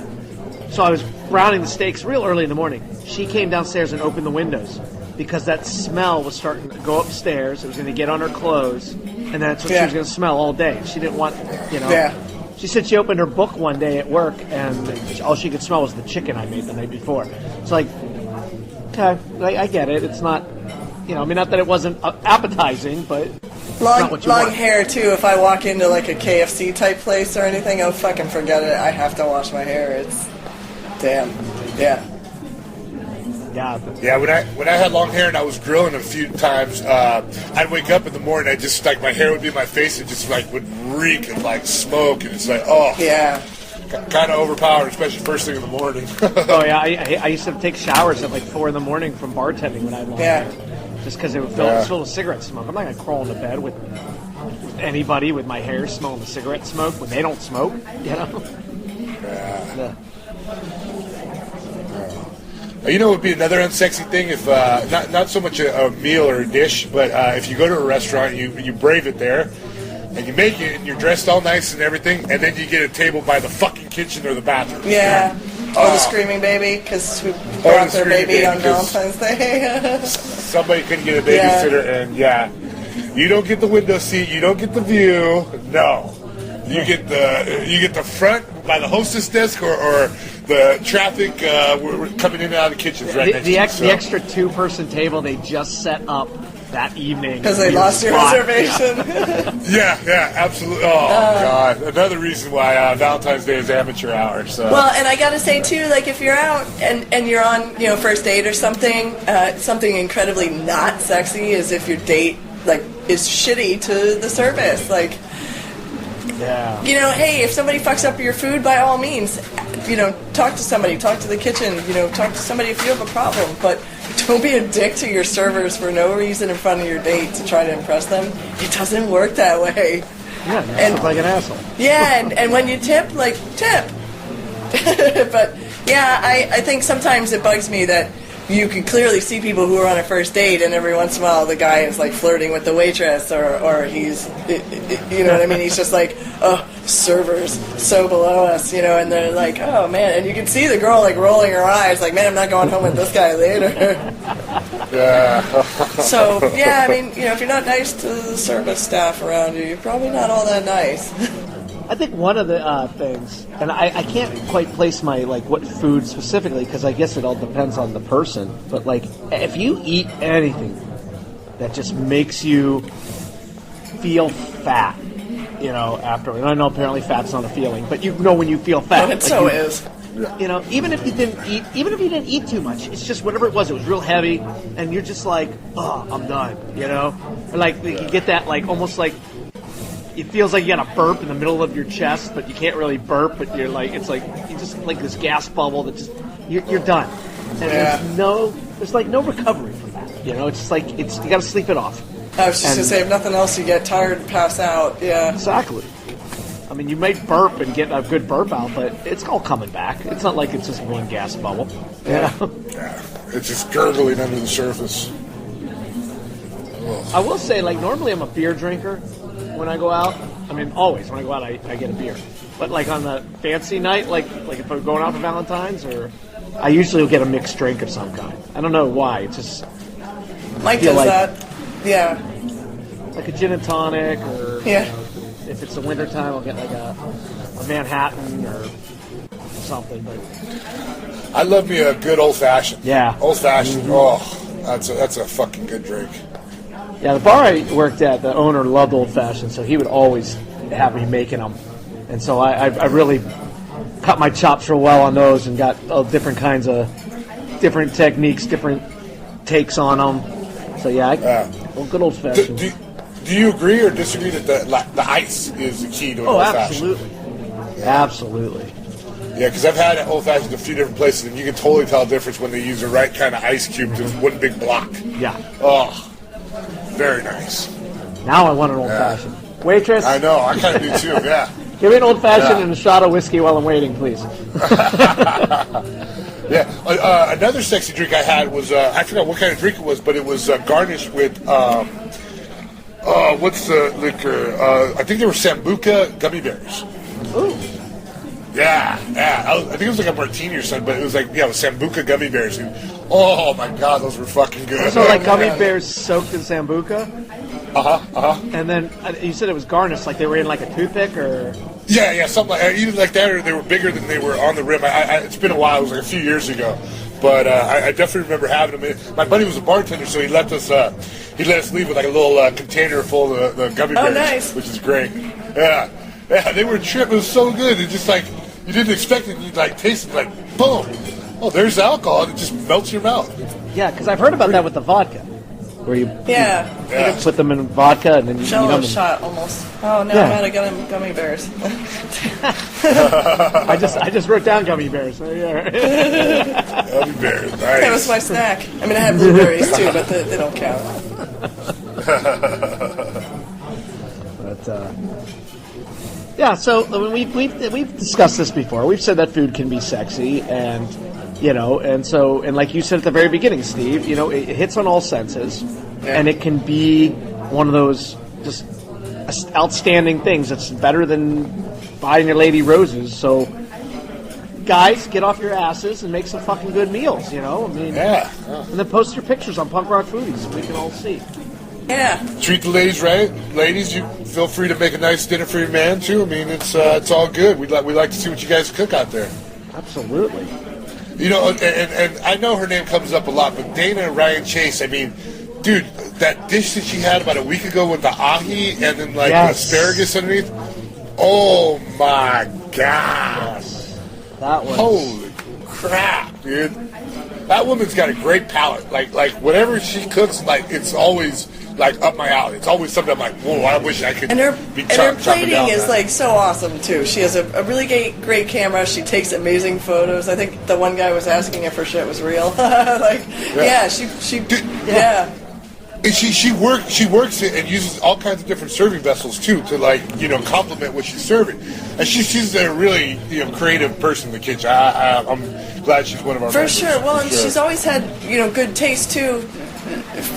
So I was browning the steaks real early in the morning. She came downstairs and opened the windows because that smell was starting to go upstairs. It was going to get on her clothes, and that's what she was going to smell all day. She didn't want, Yeah. She said she opened her book one day at work, and all she could smell was the chicken I made the night before. It's like, okay, I get it. It's not, not that it wasn't appetizing, but it's not what you long want. hair too. If I walk into like a KFC type place or anything, oh fucking forget it. I have to wash my hair. It's damn. Yeah. Yeah, when I had long hair and I was grilling a few times, I'd wake up in the morning, my hair would be in my face and just like would reek of like smoke, and it's like, oh. Yeah. Kind of overpowered, especially first thing in the morning. Oh yeah, I used to take showers at like 4 a.m. from bartending when I had long hair, just because it would fill with cigarette smoke. I'm not gonna crawl into bed with anybody with my hair smelling the cigarette smoke when they don't smoke, Yeah. You know, it would be another unsexy thing if not so much a meal or a dish, but if you go to a restaurant, you brave it there. And you make it, and you're dressed all nice and everything, and then you get a table by the fucking kitchen or the bathroom. Yeah. Or the screaming baby, because who brought their baby on Valentine's Day. Somebody couldn't get a babysitter, and you don't get the window seat, you don't get the view. No, you get the front by the hostess desk or the traffic we're coming in and out of the kitchens right next to you. The extra 2-person table they just set up that evening because they lost your reservation. Yeah, absolutely. Oh God, another reason why Valentine's Day is amateur hour. So. Well, and I gotta say too, like if you're out and you're on first date or something, something incredibly not sexy is if your date like is shitty to the service. Like, hey, if somebody fucks up your food, by all means, talk to somebody, talk to the kitchen, talk to somebody if you have a problem, but don't be a dick to your servers for no reason in front of your date to try to impress them. It doesn't work that way. Yeah, you look like an asshole. Yeah, and when you tip, tip. But, yeah, I think sometimes it bugs me that you can clearly see people who are on a first date, and every once in a while the guy is like flirting with the waitress, or he's, you know what I mean? He's just like, oh, servers so below us, and they're like, oh man, and you can see the girl like rolling her eyes, like, man, I'm not going home with this guy later. Yeah. So yeah, I mean, if you're not nice to the service staff around you, you're probably not all that nice. I think one of the things, and I can't quite place my, what food specifically, because I guess it all depends on the person, but, if you eat anything that just makes you feel fat, after, and I know apparently fat's not a feeling, but when you feel fat. It so is. Even if you didn't eat too much, it's just whatever it was real heavy, and you're just like, oh, I'm done, Or you get that, almost like, it feels like you got a burp in the middle of your chest, but you can't really burp. But you're like, it's like you just like this gas bubble that just you're done. And there's no recovery from that. It's just like you got to sleep it off. I was just gonna say, if nothing else, you get tired and pass out. Yeah, exactly. I mean, you might burp and get a good burp out, but it's all coming back. It's not like it's just one gas bubble. Yeah, it's just gurgling under the surface. I will say, normally I'm a beer drinker. When I go out, I mean, always when I go out, I get a beer. But on the fancy night, like if I'm going out for Valentine's, or I usually will get a mixed drink of some kind. I don't know why. It's just Mike does that. Yeah, like a gin and tonic, or if it's the wintertime, I'll get like a Manhattan or something. But I love me a good old fashioned. Yeah, old fashioned. Mm-hmm. Oh, that's a fucking good drink. Yeah, the bar I worked at, the owner loved old fashioned, so he would always have me making them. And so I really cut my chops real well on those and got different kinds of different techniques, different takes on them. So good old fashioned. Do you agree or disagree that the ice is the key to an old fashioned? Absolutely. Absolutely. Yeah, because I've had old fashioned a few different places, and you can totally tell the difference when they use the right kind of ice cube to one big block. Yeah. Oh. Very nice. Now I want an old-fashioned. Waitress? I know, I kind of do too, yeah. Give me an old-fashioned and a shot of whiskey while I'm waiting, please. Another sexy drink I had was, I forgot what kind of drink it was, but it was garnished with, what's the liquor? I think they were Sambuca gummy bears. Ooh. Yeah. I think it was like a martini or something, but it was like, with Sambuca gummy bears. Oh my god, those were fucking good. So like gummy bears soaked in Sambuca? And then you said it was garnished, like they were in like a toothpick or... Yeah, something like either like that or they were bigger than they were on the rim. It's been a while, it was like a few years ago. But I definitely remember having them. My buddy was a bartender, so he let us leave with like a little container full of the gummy bears, nice. which is great. Yeah, they were tripping. It was so good. It just like you didn't expect it. You'd like taste it, like boom. Oh, there's the alcohol, and it just melts your mouth. Yeah, because I've heard about that with the vodka, where you put them in vodka and then you Jello shot almost. Oh no, I'm out of gummy bears. I just wrote down gummy bears. So yeah. Gummy bears, nice. That was my snack. I mean, I had blueberries too, but they don't count. But so I mean, we've discussed this before. We've said that food can be sexy, and and like you said at the very beginning, Steve, it hits on all senses, and it can be one of those just outstanding things. It's better than buying your lady roses. So, guys, get off your asses and make some fucking good meals. I mean, and then post your pictures on Punk Rock Foodies so we can all see. Yeah. Treat the ladies right. Ladies, you feel free to make a nice dinner for your man too. I mean, it's all good. We like to see what you guys cook out there. Absolutely. And I know her name comes up a lot, but Dana Ryan Chase. I mean, dude, that dish that she had about a week ago with the ahi and then the asparagus underneath. Oh my god! Yes. That was holy crap, dude. That woman's got a great palate. Like whatever she cooks, like it's always like up my alley. It's always something I'm like, whoa, I wish I could. And her plating is that. like so awesome too. She has a really great camera. She takes amazing photos. I think the one guy was asking if her shit was real. She And she works it and uses all kinds of different serving vessels too to complement what she's serving. And she's a really creative person in the kitchen. I'm glad she's one of our for sure. Well, and she's always had good taste too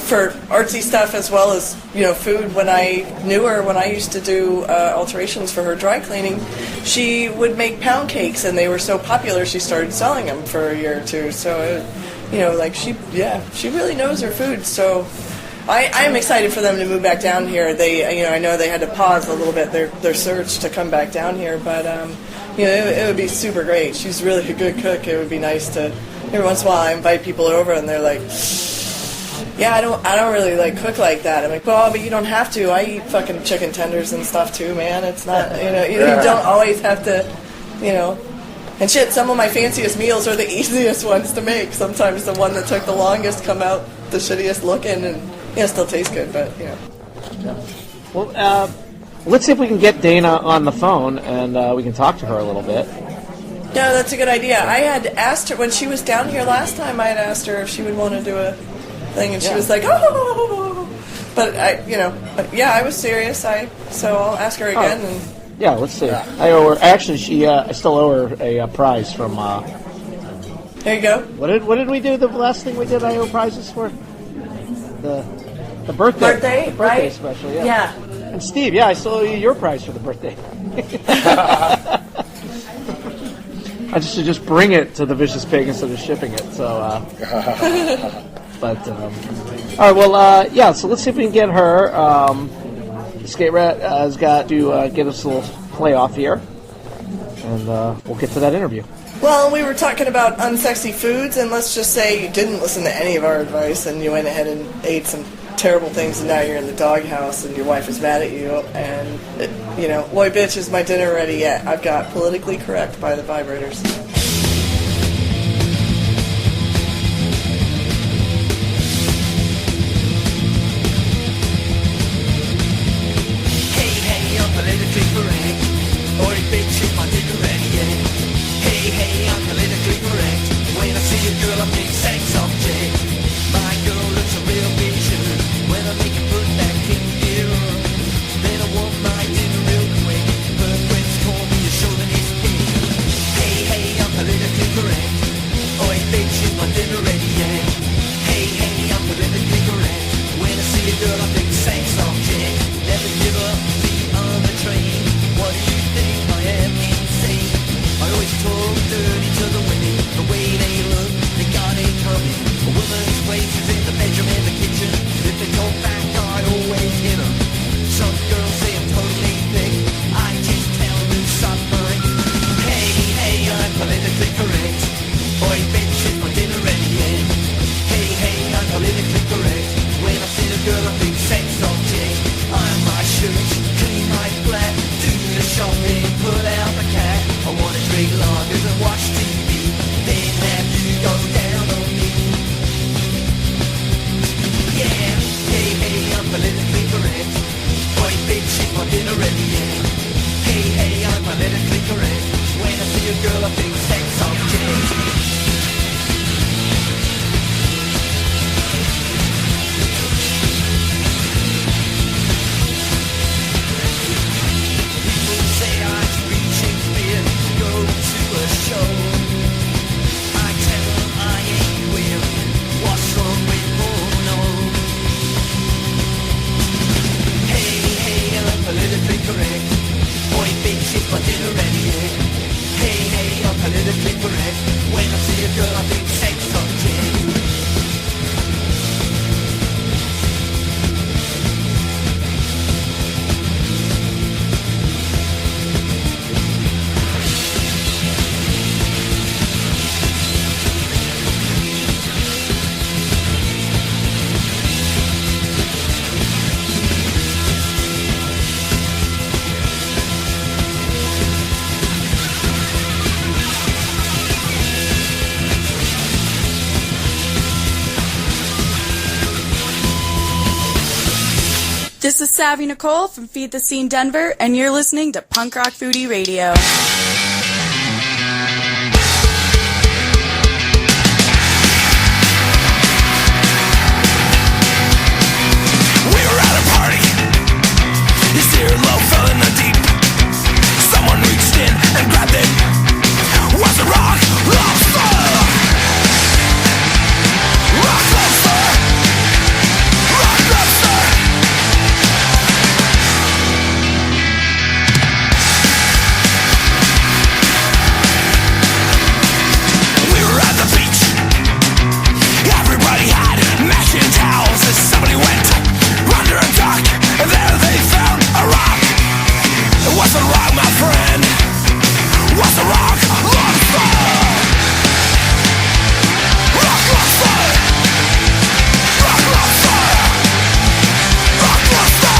for artsy stuff as well as food. When I knew her, when I used to do alterations for her dry cleaning, she would make pound cakes, and they were so popular she started selling them for a year or two. So she really knows her food. So. I am excited for them to move back down here. They, I know they had to pause a little bit their search to come back down here, but it would be super great. She's really a good cook. It would be nice to every once in a while I invite people over and they're like, "Yeah, I don't really cook like that." I'm like, "Well, but you don't have to. I eat fucking chicken tenders and stuff too, man. It's not you don't always have to, And shit, some of my fanciest meals are the easiest ones to make. Sometimes the one that took the longest come out the shittiest looking and." Still tastes good, but Yeah. Well, let's see if we can get Dana on the phone and we can talk to her a little bit. No, that's a good idea. I had asked her when she was down here last time. I had asked her if she would want to do a thing, and she was like, "Oh," but I was serious. So I'll ask her again. And yeah, let's see. I owe her. Actually, I still owe her a prize from. There you go. What did we do? The last thing we did, I owe prizes for. The birthday right? special, yeah. And Steve, I still owe you your prize for the birthday. I should just bring it to the Vicious Pig instead of shipping it. So, but all right, well, so let's see if we can get her. Skate Rat has got to get us a little playoff here, and we'll get to that interview. Well, we were talking about unsexy foods, and let's just say you didn't listen to any of our advice, and you went ahead and ate some terrible things, and now you're in the doghouse, and your wife is mad at you, and, boy, bitch, is my dinner ready yet? I've got Politically Correct by the Vibrators. Hey, I'm politically correct. Boy, bitch, is my dinner ready yet? Hey, I'm politically correct. When I see a girl, I think sex object. My girl looks a real vision. When I make her put that king gear on, then I want my dinner real quick. But friends call me a chauvinistic. Hey, I'm politically correct. Boy, bitch, is my dinner ready yet? Hey, I'm politically correct. When I see a girl, I think sex object. Never give up, be on the train. What do you think? I am insane. politically correct. When I see a girl, I think sex object. Say I read Shakespeare, go to a show. I tell them I ain't queer. What's wrong with porno? Hey, hey, I'm politically correct. Boy, bitch, it's my dinner ready yet. Hey, hey, I'm politically correct. When I see a girl, I think sex object. This is Savvy Nicole from Feed the Scene Denver, and you're listening to Punk Rock Foodie Radio. We were at a party. His ear lobe fell in the deep. Someone reached in and grabbed it. Was it rock? Lobster! Rock lobster! Rock lobster! We were at the beach. Everybody had matching towels as somebody went under a dock, and there they found a rock. It wasn't wrong, my friend. What's the rock? Lobster! Rock lobster! Rock lobster! Rock lobster!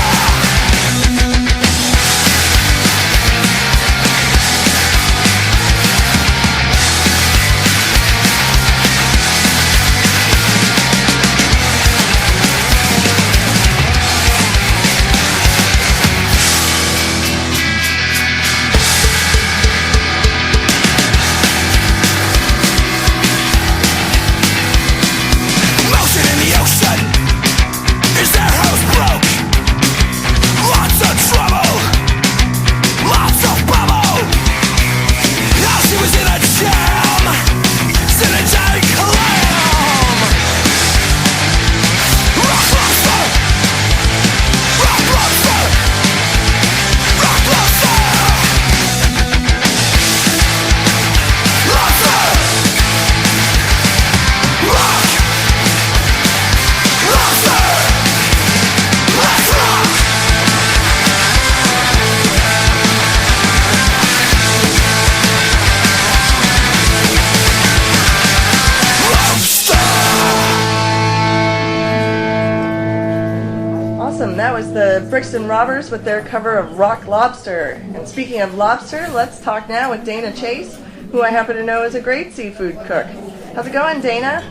Motion in the ocean. Is their house broke? Lots of trouble. Lots of bubble. Now she was in a jam. Sanitary clam. Rock lobster. Rock lobster. Rock lobster. Lobster. Rock. Lobster! Let's rock! Awesome. That was the Brixton Robbers with their cover of Rock Lobster. And speaking of lobster, let's talk now with Dana Chase, who I happen to know is a great seafood cook. How's it going, Dana?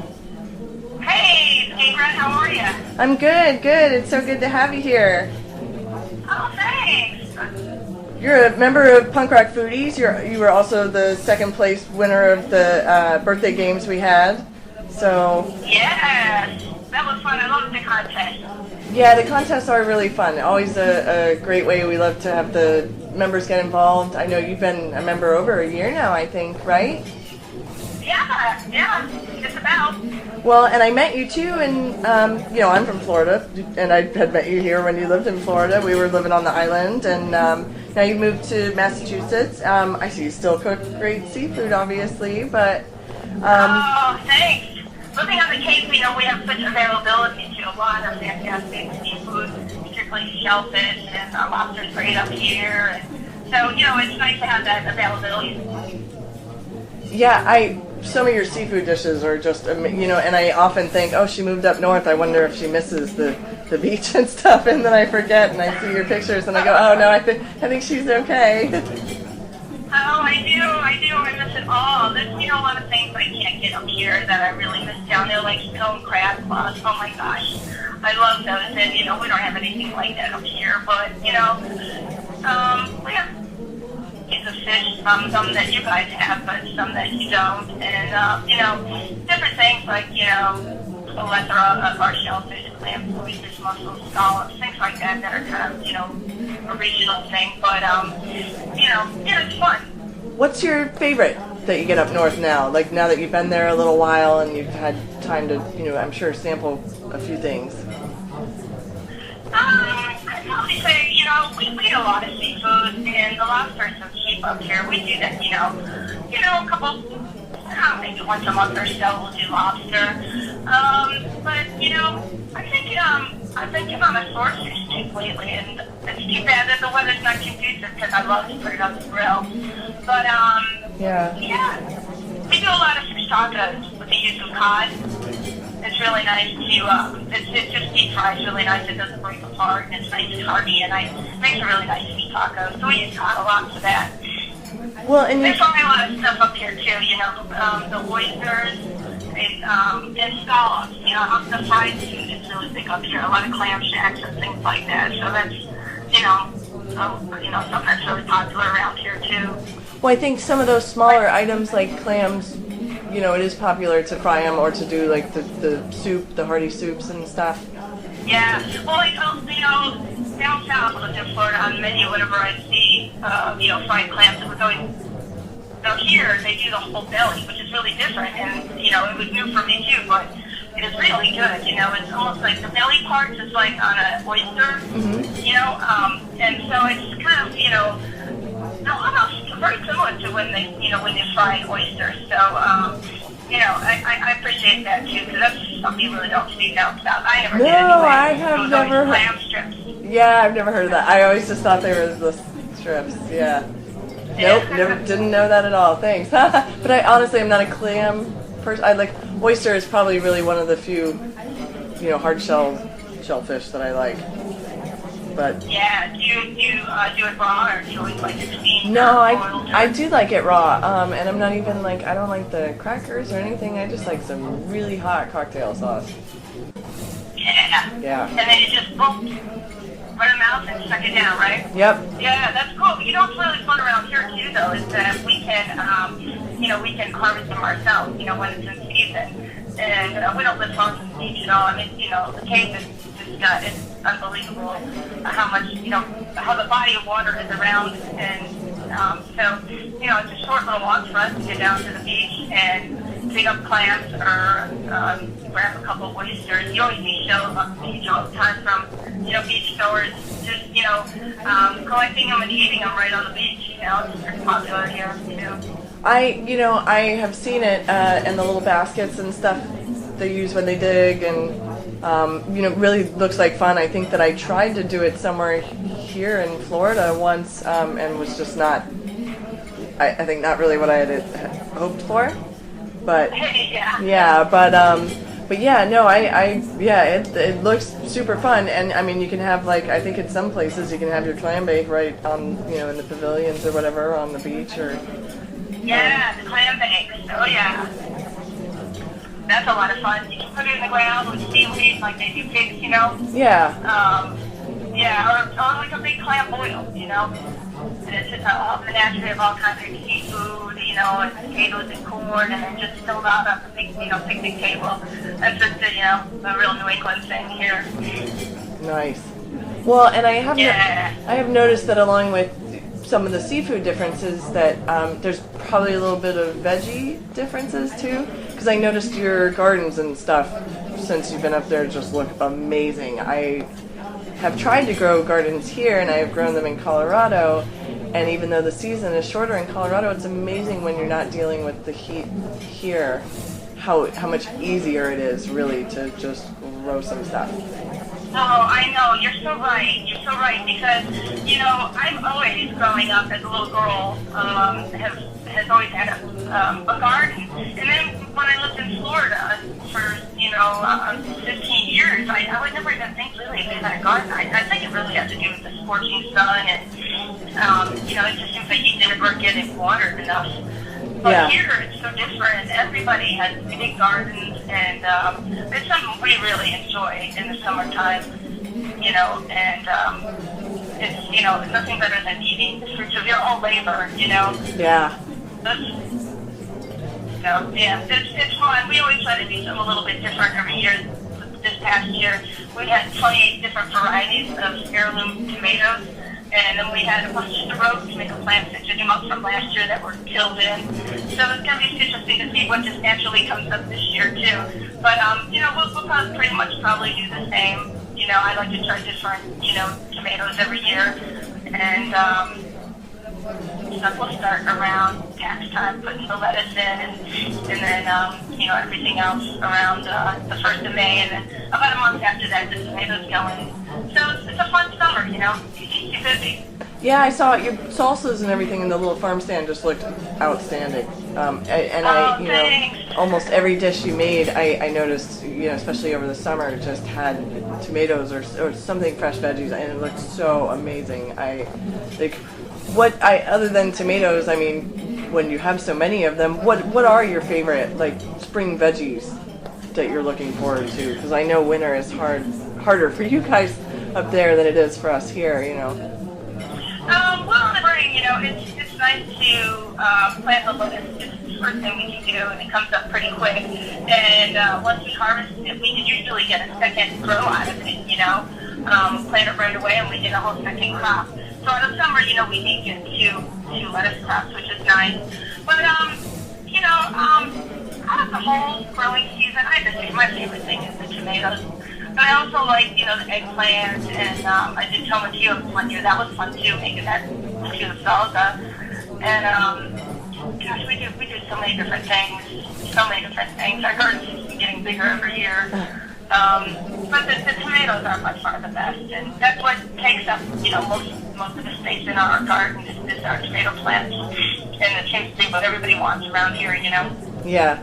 Hey, Ingrid, how are you? I'm good, good. It's so good to have you here. Oh, thanks. You're a member of Punk Rock Foodies. You were also the second place winner of the birthday games we had. So Yes, that was fun. I loved the contest. yeah, the contests are really fun. Always a great way. We love to have the members get involved. I know you've been a member over a year now, I think, right? Yeah, just about. Well, and I met you too, and I'm from Florida, and I had met you here when you lived in Florida. We were living on the island, and now you moved to Massachusetts. I see you still cook great seafood, obviously, but Oh, thanks. Living on the Cape, we have such availability to a lot of fantastic seafood, particularly shellfish, and lobster's great up here. And so, it's nice to have that availability. yeah, some of your seafood dishes are just, and I often think, oh, she moved up north. I wonder if she misses the beach and stuff, and then I forget, and I see your pictures, and I go, oh no, I think she's okay. Oh, I do. I miss it all. There's, a lot of things I can't get up here that I really miss down there, like stone crab claws. Oh my gosh. I love those, and, we don't have anything like that up here, but, we have piece of fish, some that you guys have, but some that you don't. And, different things like, a plethora of our shellfish, clams, oysters, mussels, scallops, things like that that are kind of, a regional thing. But, it's fun. What's your favorite that you get up north now? Like now that you've been there a little while and you've had time to, I'm sure sample a few things. I'd probably say, we eat a lot of seafood, and the lobster's so cheap up here. We do that, a couple, maybe once a month or so we'll do lobster. But, I've been getting on a swordfish too lately, and it's too bad that the weather's not conducive because I love to put it on the grill. But, yeah, we do a lot of fish tacos with the use of cod. It's really nice to, it's just deep fried. It's really nice. It doesn't break apart, and it's nice and hearty, and it makes a really nice meat taco. So we use cod a lot for that. Well, and there's probably a lot of stuff up here too. The oysters and scallops. The fried food is really big up here. A lot of clam shacks and things like that. So that's something that's really popular around here too. Well, I think some of those smaller items like clams, it is popular to fry them or to do like the soup, the hearty soups and stuff. Yeah. Well, down south in Florida on the menu, whenever I see, fried clams, it was always, here they do the whole belly, which is really different, and, it was new for me too, but it is really good, it's almost like the belly part is like on an oyster, and so it's kind of, almost very similar to when they fry oysters, so, I appreciate that too, because that's something you really don't see down south. I never did anyway. I have never clam strips. Yeah, I've never heard of that. I always just thought they were the strips, yeah. Nope, didn't know that at all. Thanks. But I honestly am not a clam person. I like oyster is probably really one of the few, hard shellfish that I like. But yeah, do you do it raw or do you like it steamed? No, I do like it raw. And I'm not even I don't like the crackers or anything. I just like some really hot cocktail sauce. Yeah. And then you just run them out and suck it down, right? Yep. Yeah, that's cool. What's really fun around here too, though, is that we can, we can harvest them ourselves, when it's in season. And we don't live close to the beach at all. I mean, the Cape is just, it's unbelievable how much, how the body of water is around. And so, it's a short little walk for us to get down to the beach and pick up clams or grab a couple of oysters. You always see shows on the beach all the time from, beach stores, just, collecting them and eating them right on the beach. It's pretty popular here, too. I have seen it in the little baskets and stuff they use when they dig, and really looks like fun. I think that I tried to do it somewhere here in Florida once, and was just not. I think not really what I had hoped for, but yeah, but yeah, no, it looks super fun, and I mean you can have I think in some places you can have your clam bake right on in the pavilions or whatever on the beach or. Yeah, the clam bakes. Oh yeah, that's a lot of fun. You can put it in the ground with seaweed like they do pigs, Yeah. Yeah, or like a big clam boil, And it's just a menagerie of all kinds of seafood, and potatoes and corn, and then just filled out on the big, picnic table. That's just a real New England thing here. Nice. Well, and I have noticed that along with some of the seafood differences that there's probably a little bit of veggie differences too, because I noticed your gardens and stuff since you've been up there just look amazing. I have tried to grow gardens here, and I have grown them in Colorado, and even though the season is shorter in Colorado, it's amazing when you're not dealing with the heat here how much easier it is really to just grow some stuff. Oh, I know. You're so right. You're so right because, I've always, growing up as a little girl, has always had a garden. And then when I lived in Florida for, 15 years, I would never even think really if I had a garden. I think it really has to do with the scorching sun and, it just seems like you never get it watered enough. But here it's so different. Everybody has big gardens, and it's something we really enjoy in the summertime, and it's nothing better than eating the fruits of your own labor. Yeah. It's fun. We always try to do something a little bit different every year. This past year, we had 28 different varieties of heirloom tomatoes, and then we had a bunch of rogue tomato plants that came up from last year that were killed in. So it's going to be interesting to see what just naturally comes up this year, too. But, we'll pretty much probably do the same. I like to try different, tomatoes every year. And, stuff will start around tax time, putting the lettuce in, and then everything else around the 1st of May, and then about a month after that, the tomatoes go in. So it's a fun summer, keeps you busy. Yeah, I saw your salsas and everything in the little farm stand just looked outstanding. Almost every dish you made, I noticed, especially over the summer, just had tomatoes or something fresh veggies, and it looked so amazing. Other than tomatoes, I mean, when you have so many of them, what are your favorite spring veggies that you're looking forward to? Because I know winter is harder for you guys up there than it is for us here. Well, in the spring, it's nice to plant the lettuce. It's the first thing we can do, and it comes up pretty quick. And once we harvest it, we can usually get a second grow out of it. Plant it right away, and we get a whole second crop. So in the summer, we need to get two lettuce crops, which is nice. But out of the whole growing season, I just say my favorite thing is the tomatoes. But I also like, the eggplant, and I did tomatillos one year. That was fun too, making that tomatillo salsa. And gosh, we do so many different things. Our garden's getting bigger every year. But the tomatoes are by far the best, and that's what takes up, most of the space in our garden is our tomato plants. And it seems to be what everybody wants around here, Yeah.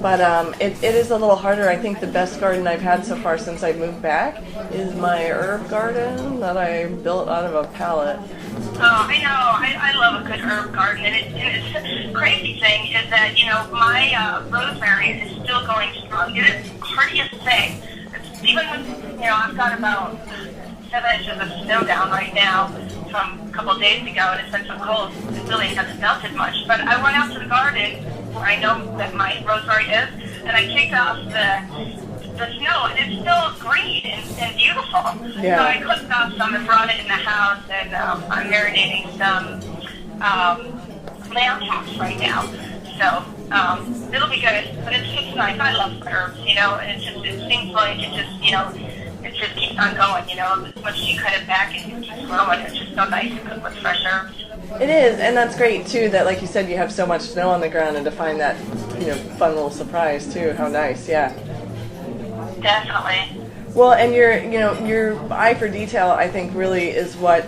But it is a little harder. I think the best garden I've had so far since I moved back is my herb garden that I built out of a pallet. Oh, I know. I love a good herb garden. And it's the crazy thing is that, my rosemary is still going strong. It is the hardiest thing. Even when, I've got about 7 inches of snow down right now from a couple of days ago, and it's been so cold, it really hasn't melted much. But I went out to the garden where I know that my rosemary is, and I kicked off the snow, and it's still green and beautiful. Yeah. So I cooked off some and brought it in the house, and I'm marinating some lamb chops right now. So it'll be good, but it's nice. I love herbs, and it seems like it just keeps on going, Once you cut it back and it keeps growing, it's just so nice to cook with fresh herbs. It is, and that's great too. That, like you said, you have so much snow on the ground, and to find that, fun little surprise too. How nice, yeah. Definitely. Well, and your eye for detail, I think, really is what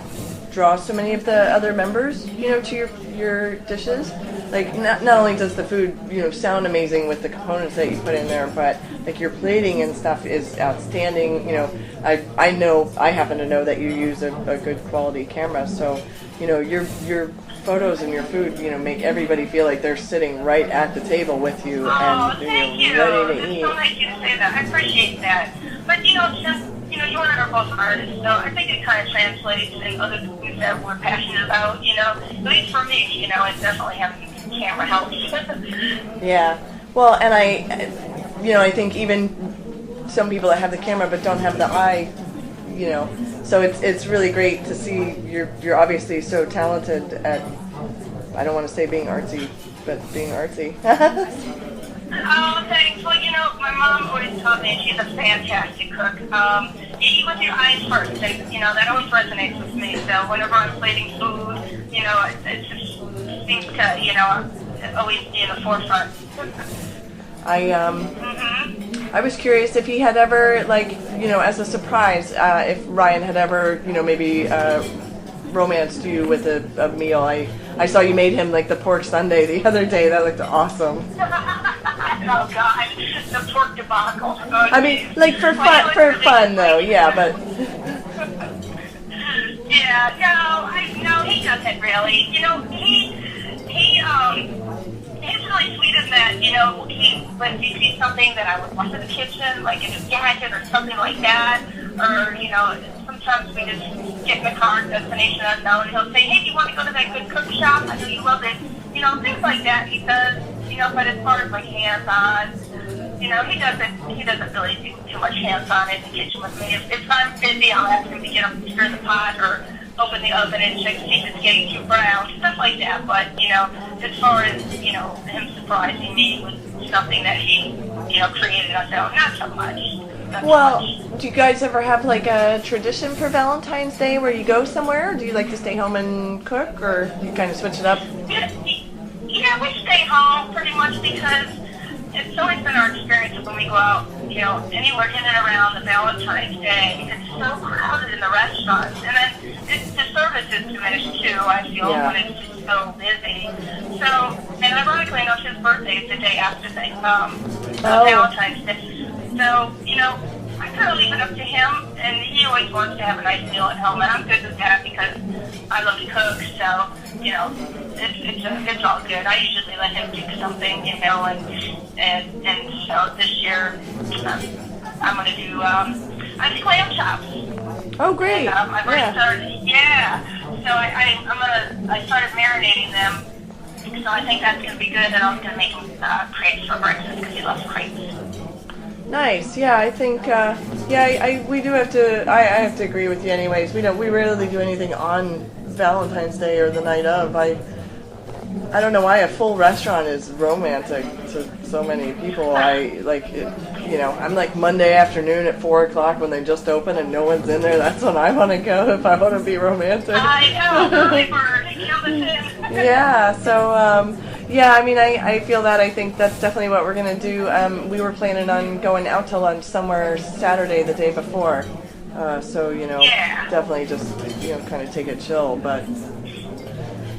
draws so many of the other members, to your dishes. Like, not only does the food, sound amazing with the components that you put in there, but your plating and stuff is outstanding. I happen to know that you use a good quality camera, so your photos and your food, make everybody feel like they're sitting right at the table with you and thank you. ready to eat. It's so nice you to say that. I appreciate that. But since you and I are both artists, so I think it kind of translates in other things that we're passionate about. At least for me, and definitely having a camera helps. Yeah. Well, and I think even some people that have the camera but don't have the eye, so it's really great to see you're obviously so talented at, I don't want to say being artsy, but being artsy. Oh, thanks. Well, my mom always taught me, and she's a fantastic cook. You eat with your eyes first, and, that always resonates with me. So whenever I'm plating food, it just seems to, always be in the forefront. I was curious if he had ever, as a surprise, if Ryan had ever, maybe romanced you with a meal. I saw you made him the pork sundae the other day. That looked awesome. Oh God, the pork debacle. Oh, I mean, for fun though. Yeah, but. Yeah, no, he doesn't really. He's really sweet in that, when he sees something that I would want in the kitchen, like in a gadget or something like that, or, sometimes sometimes we just get in the car, destination unknown, and he'll say, hey, do you want to go to that good cook shop? I know you love it. You know, things like that he does. You know, but as far as like hands-on, you know, he doesn't really do too much hands-on in the kitchen with me. If I'm busy, I'll ask him to get up, stir the pot, or open the oven and check to see if it's getting too brown, stuff like that. But, you know, as far as, you know, him surprising me with something that he, you know, created on his own, not so much. Well, do you guys ever have like a tradition for Valentine's Day where you go somewhere, or do you like to stay home and cook, or you kind of switch it up? Yeah, we stay home pretty much because it's always been our experience that when we go out, you know, anywhere in and around the Valentine's Day, it's so crowded in the restaurants. And then the service is diminished too, I feel, when it's just so busy. So, and ironically enough, his birthday is the day after Valentine's Day. So, you know, I kind of leave it up to him, and he always wants to have a nice meal at home, and I'm good with that because I love to cook, so, you know, it's all good. I usually let him do something, you know, and so this year I'm going to do I think lamb chops. Oh, great! And, I've already started, so I started marinating them, so I think that's going to be good, and I'm going to make him crepes for breakfast because he loves crepes. Nice. Yeah, I think. We do have to. I have to agree with you. Anyways, we rarely do anything on Valentine's Day or the night of. I don't know why a full restaurant is romantic to so many people. I like it, you know. I'm like Monday afternoon at 4:00 when they just open and no one's in there. That's when I want to go if I want to be romantic. I know. Early bird. Kill the sin. Yeah. So. Yeah, I mean, I feel that. I think that's definitely what we're going to do. We were planning on going out to lunch somewhere Saturday the day before. So, you know, definitely just, you know, kind of take it chill. But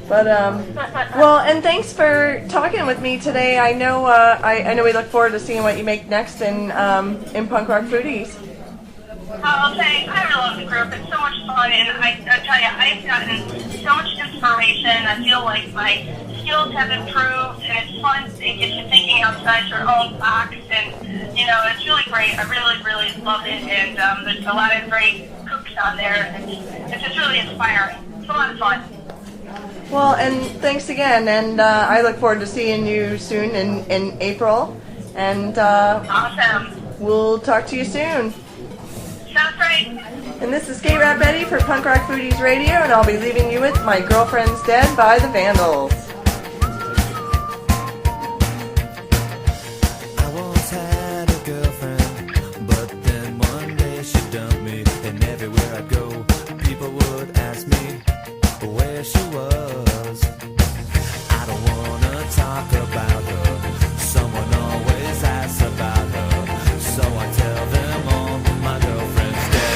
well, and thanks for talking with me today. I know I know we look forward to seeing what you make next in Punk Rock Foodies. Oh, thanks. I really love the group. It's so much fun, and I tell you, I've gotten so much inspiration. I feel like my skills have improved, and it's fun. It gets you thinking outside your own box, and, you know, it's really great. I really, really love it, and there's a lot of great cooks on there, and it's just really inspiring. It's a lot of fun. Well, and thanks again, and I look forward to seeing you soon in April, and awesome. We'll talk to you soon. Sounds great. And this is Skate-Rap Betty for Punk Rock Foodies Radio, and I'll be leaving you with My Girlfriend's Dead by the Vandals. I once had a girlfriend, but then one day she dumped me, and everywhere I go, people would ask me where she was. I don't wanna talk about her, someone always asks about her, so I tell them all my girlfriend's dead.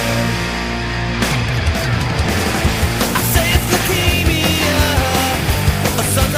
I say it's leukemia, or something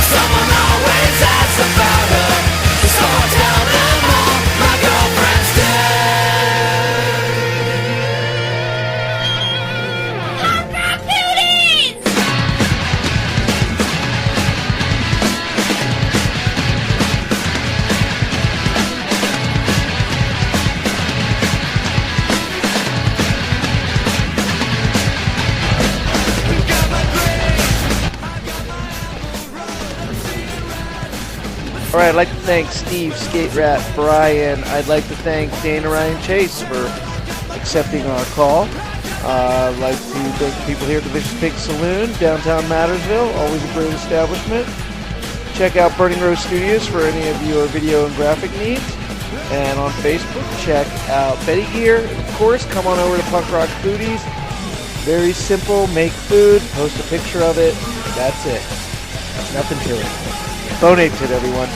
Someone always asks about her, so I tell them all my girlfriend's dead. Punk rock foodies! All right, I'd like to thank Steve, Skate Rat, Brian. I'd like to thank Dana Ryan Chase for accepting our call. I'd like to thank the people here at the Vicious Pig Saloon, downtown Mattersville. Always a great establishment. Check out Burning Rose Studios for any of your video and graphic needs. And on Facebook, check out Betty Gear. Of course, come on over to Punk Rock Foodies. Very simple. Make food, post a picture of it. That's it. Nothing to it. Phone 8 to everyone.